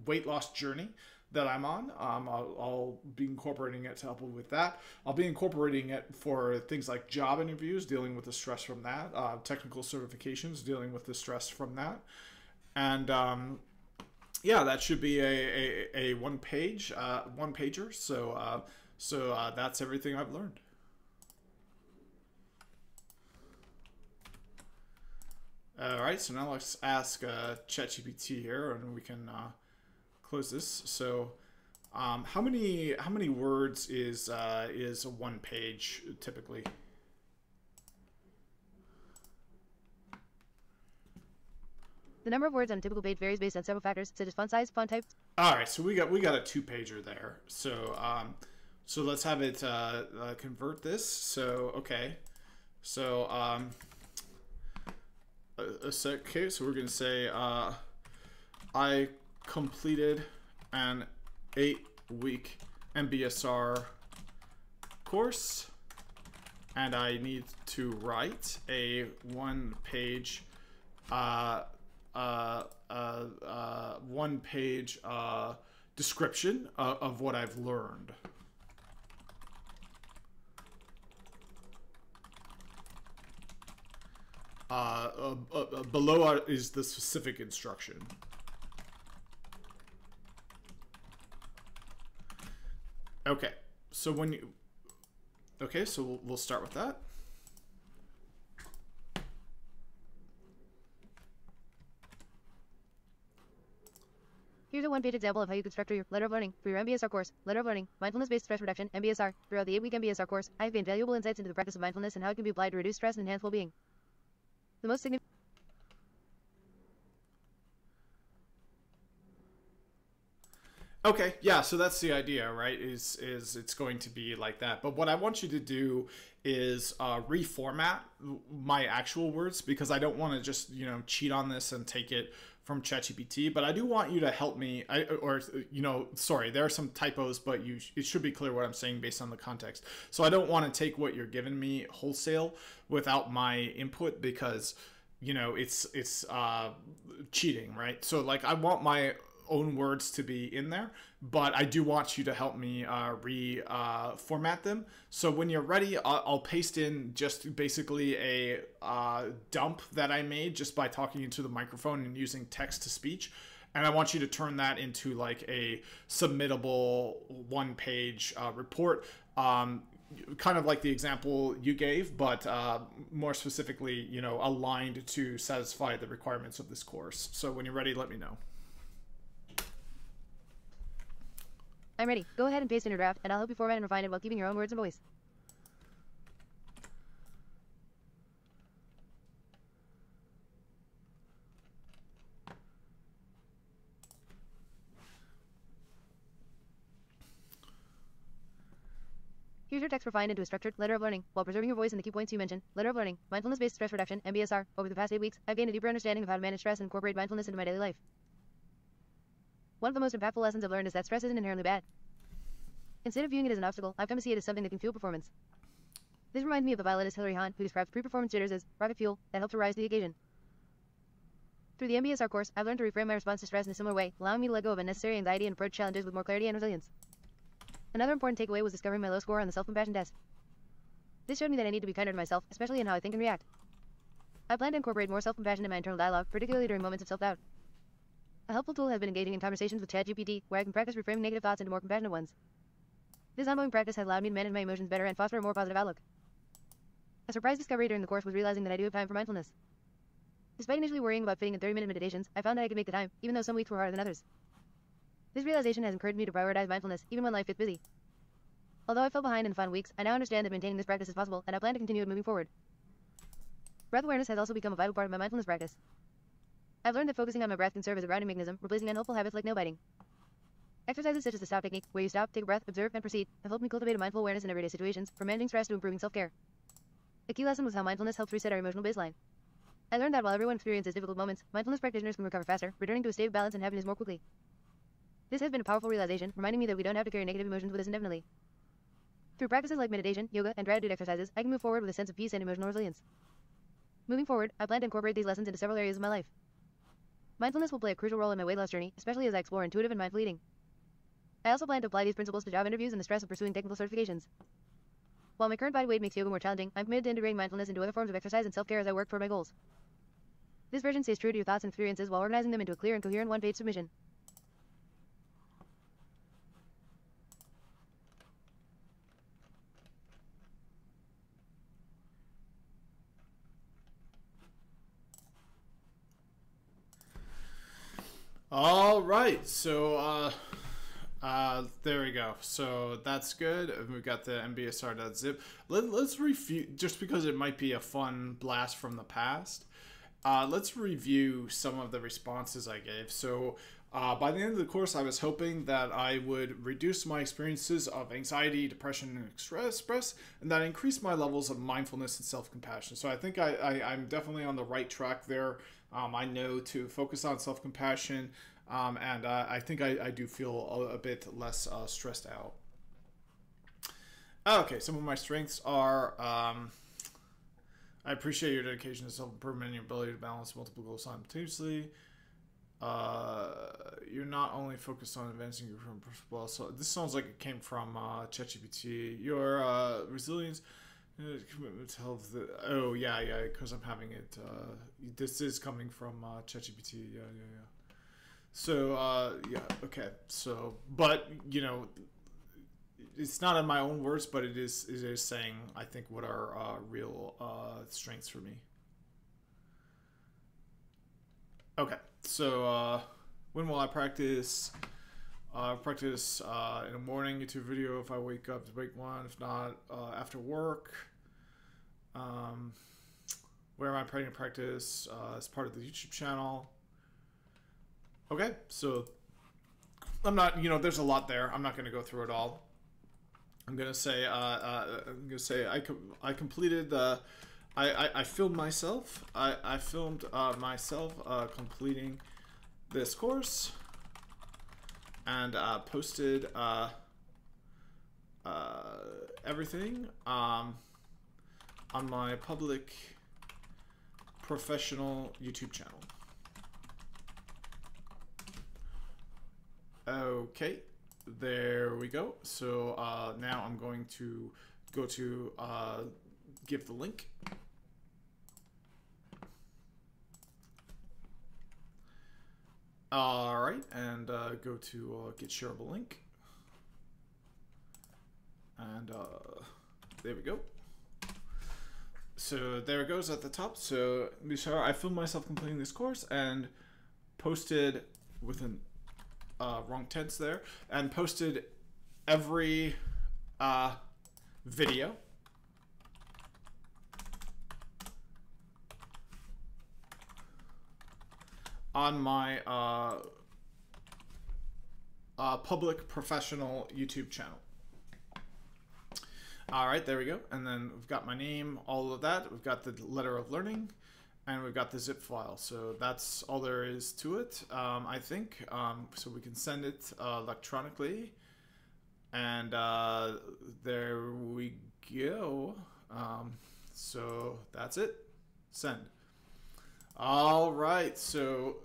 weight loss journey that I'm on. I'll be incorporating it to help with that. I'll be incorporating it for things like job interviews, dealing with the stress from that, technical certifications, dealing with the stress from that. And yeah, that should be a one pager. So that's everything I've learned. All right, so now let's ask ChatGPT here, and we can close this. So, how many words is a one page typically? The number of words on a typical page varies based on several factors, such as font size, font type. All right, so we got a 2-pager there. So so let's have it convert this. So okay, so okay, so we're gonna say I completed an 8-week Mbsr course, and I need to write a 1-page description of what I've learned. Below is the specific instruction. Okay, so when you... Okay, so we'll start with that. Here's a one-page example of how you could structure your letter of learning for your MBSR course. Letter of learning, mindfulness-based stress reduction, MBSR. Throughout the 8-week MBSR course, I have gained valuable insights into the practice of mindfulness and how it can be applied to reduce stress and enhance well-being. The most significant... Okay, yeah, so that's the idea, right? Is it's going to be like that. But what I want you to do is reformat my actual words, because I don't want to just, you know, cheat on this and take it from ChatGPT. But I do want you to help me, sorry, there are some typos, but it should be clear what I'm saying based on the context. So I don't want to take what you're giving me wholesale without my input, because, you know, it's cheating, right? So like, I want my own words to be in there, but I do want you to help me reformat them. So when you're ready, I'll paste in just basically a dump that I made just by talking into the microphone and using text to speech. And I want you to turn that into like a submittable one-page report, kind of like the example you gave, but more specifically, you know, aligned to satisfy the requirements of this course. So when you're ready, let me know. I'm ready. Go ahead and paste in your draft, and I'll help you format and refine it while keeping your own words and voice. Here's your text refined into a structured letter of learning, while preserving your voice and the key points you mentioned. Letter of learning, mindfulness-based stress reduction, MBSR. Over the past 8 weeks, I've gained a deeper understanding of how to manage stress and incorporate mindfulness into my daily life. One of the most impactful lessons I've learned is that stress isn't inherently bad. Instead of viewing it as an obstacle, I've come to see it as something that can fuel performance. This reminds me of the violinist Hilary Hahn, who describes pre-performance jitters as rocket fuel that help to rise to the occasion. Through the MBSR course, I've learned to reframe my response to stress in a similar way, allowing me to let go of unnecessary anxiety and approach challenges with more clarity and resilience. Another important takeaway was discovering my low score on the self-compassion test. This showed me that I need to be kinder to myself, especially in how I think and react. I plan to incorporate more self-compassion in my internal dialogue, particularly during moments of self-doubt. A helpful tool has been engaging in conversations with ChatGPT, where I can practice reframing negative thoughts into more compassionate ones. This ongoing practice has allowed me to manage my emotions better and foster a more positive outlook. A surprise discovery during the course was realizing that I do have time for mindfulness. Despite initially worrying about fitting in 30-minute meditations, I found that I could make the time, even though some weeks were harder than others. This realization has encouraged me to prioritize mindfulness, even when life gets busy. Although I fell behind in the final weeks, I now understand that maintaining this practice is possible, and I plan to continue it moving forward. Breath awareness has also become a vital part of my mindfulness practice. I've learned that focusing on my breath can serve as a grounding mechanism, replacing unhelpful habits like nail biting. Exercises such as the stop technique, where you stop, take a breath, observe, and proceed, have helped me cultivate a mindful awareness in everyday situations, from managing stress to improving self-care. A key lesson was how mindfulness helps reset our emotional baseline. I learned that while everyone experiences difficult moments, mindfulness practitioners can recover faster, returning to a state of balance and happiness more quickly. This has been a powerful realization, reminding me that we don't have to carry negative emotions with us indefinitely. Through practices like meditation, yoga, and gratitude exercises, I can move forward with a sense of peace and emotional resilience. Moving forward, I plan to incorporate these lessons into several areas of my life. Mindfulness will play a crucial role in my weight loss journey, especially as I explore intuitive and mindful eating. I also plan to apply these principles to job interviews and the stress of pursuing technical certifications. While my current body weight makes yoga more challenging, I'm committed to integrating mindfulness into other forms of exercise and self-care as I work toward my goals. This version stays true to your thoughts and experiences while organizing them into a clear and coherent one-page submission. All right, so there we go. So that's good. We've got the mbsr.zip. Let's review, just because it might be a fun blast from the past. Let's review some of the responses I gave. So by the end of the course, I was hoping that I would reduce my experiences of anxiety, depression, and stress, and that increase my levels of mindfulness and self-compassion. So I think I'm definitely on the right track there. I know to focus on self-compassion, and I think I do feel a bit less stressed out. Okay, some of my strengths are... I appreciate your dedication to self-improvement and your ability to balance multiple goals simultaneously. You're not only focused on advancing your well, so this sounds like it came from ChatGPT. Your resilience, commitment to health. Oh yeah, because I'm having it. This is coming from ChatGPT. Yeah. So yeah, okay. So, but you know, it's not in my own words, but it is saying, I think, what are real strengths for me. Okay, so when will I practice? Practice in the morning, YouTube video if I wake up to make one. If not, after work. Where am I planning to practice? As part of the YouTube channel. Okay, so I'm not, there's a lot there. I'm not going to go through it all. I'm gonna say I completed the I filmed myself. I filmed myself completing this course and posted everything on my public professional YouTube channel. Okay, there we go. So now I'm going to go to give the link. All right, and go to get shareable link. And there we go. So there it goes at the top. So Mbsr, I filmed myself completing this course and posted with an wrong tense there, and posted every video on my public professional YouTube channel. All right, there we go. And then we've got my name, all of that. We've got the letter of learning, and we've got the zip file. So that's all there is to it, I think. So we can send it electronically. And there we go. So that's it. Send. All right. So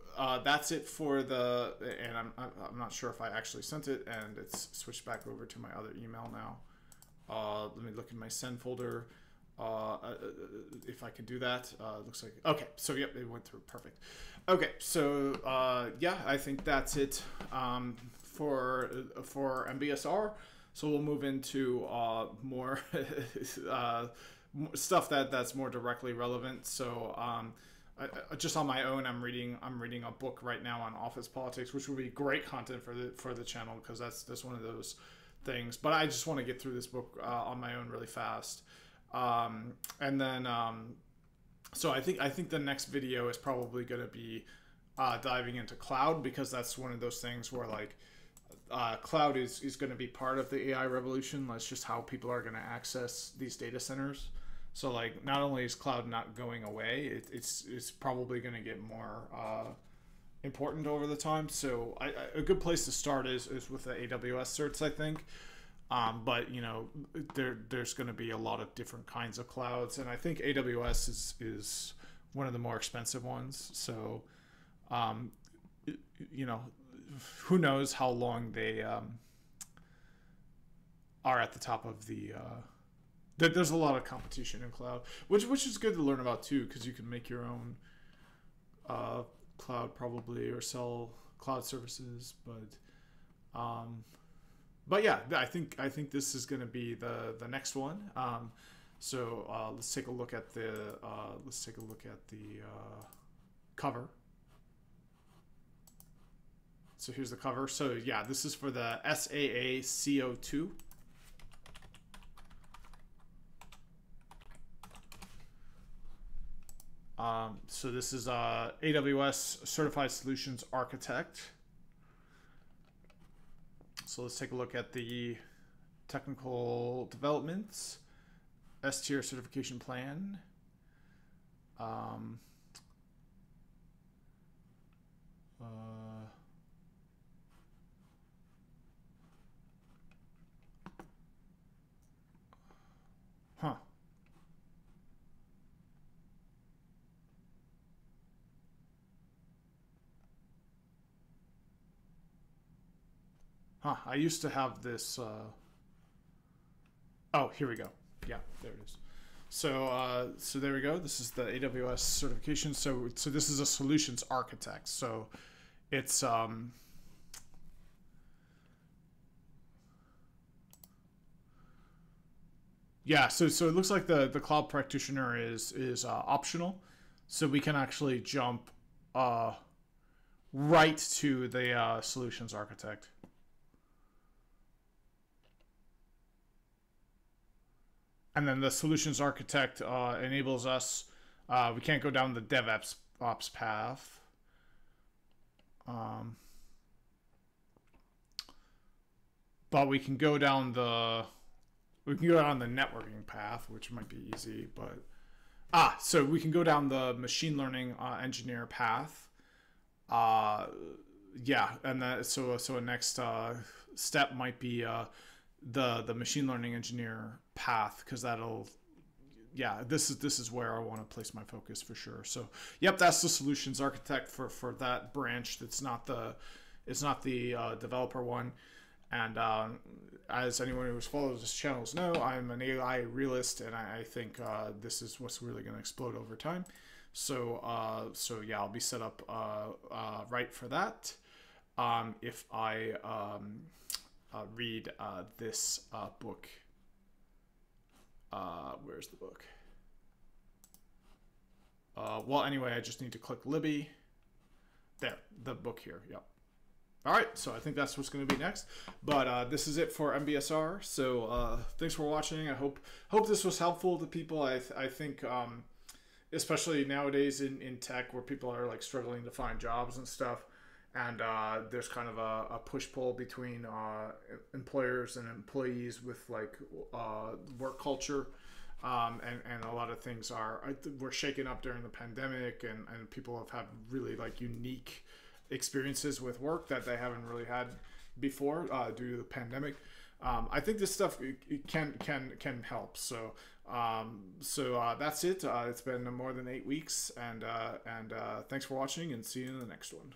that's it for the, and I'm not sure if I actually sent it, and it's switched back over to my other email now. Let me look in my send folder. If I can do that, looks like, okay, so yep, it went through, perfect. Okay, so yeah, I think that's it for Mbsr. So we'll move into more stuff that's more directly relevant. So just on my own, I'm reading a book right now on office politics, which would be great content for the channel, because that's one of those things. But I just want to get through this book on my own really fast. And then so I think the next video is probably going to be diving into cloud, because that's one of those things where, like, cloud is going to be part of the AI revolution. That's just how people are going to access these data centers. So, like, not only is cloud not going away, it's probably going to get more important over the time. So a good place to start is with the AWS certs, I think. But there's going to be a lot of different kinds of clouds, and I think AWS is one of the more expensive ones. So who knows how long they are at the top of the there's a lot of competition in cloud, which is good to learn about too, because you can make your own cloud probably, or sell cloud services. But yeah, I think this is going to be the next one. So let's take a look at the cover. So here's the cover. So yeah, this is for the SAA CO2. So this is AWS Certified Solutions Architect. So let's take a look at the technical developments, S-tier certification plan. I used to have this. Oh, here we go. Yeah, there it is. So so there we go. This is the AWS certification. So this is a solutions architect. So it's Yeah, so it looks like the cloud practitioner is optional, so we can actually jump right to the solutions architect. And then the solutions architect enables us. We can't go down the DevOps path. But we can go down the networking path, which might be easy. But so we can go down the machine learning engineer path. Yeah, and so a next step might be the machine learning engineer path, because that'll, yeah, this is where I want to place my focus for sure. So yep, that's the solutions architect for that branch. It's not the developer one. And as anyone who follows this channel know, I'm an AI realist, and I think this is what's really going to explode over time. So yeah, I'll be set up right for that. If I read this book. Where's the book? Well, anyway, I just need to click Libby. There, the book here. Yep. All right, so I think that's what's going to be next. But this is it for Mbsr. So thanks for watching. I hope this was helpful to people. I think especially nowadays in tech, where people are like struggling to find jobs and stuff, and there's kind of a push-pull between employers and employees with like work culture, and a lot of things were shaken up during the pandemic, and people have had really like unique experiences with work that they haven't really had before due to the pandemic. I think this stuff can help. So that's it. It's been more than 8 weeks, and thanks for watching, and see you in the next one.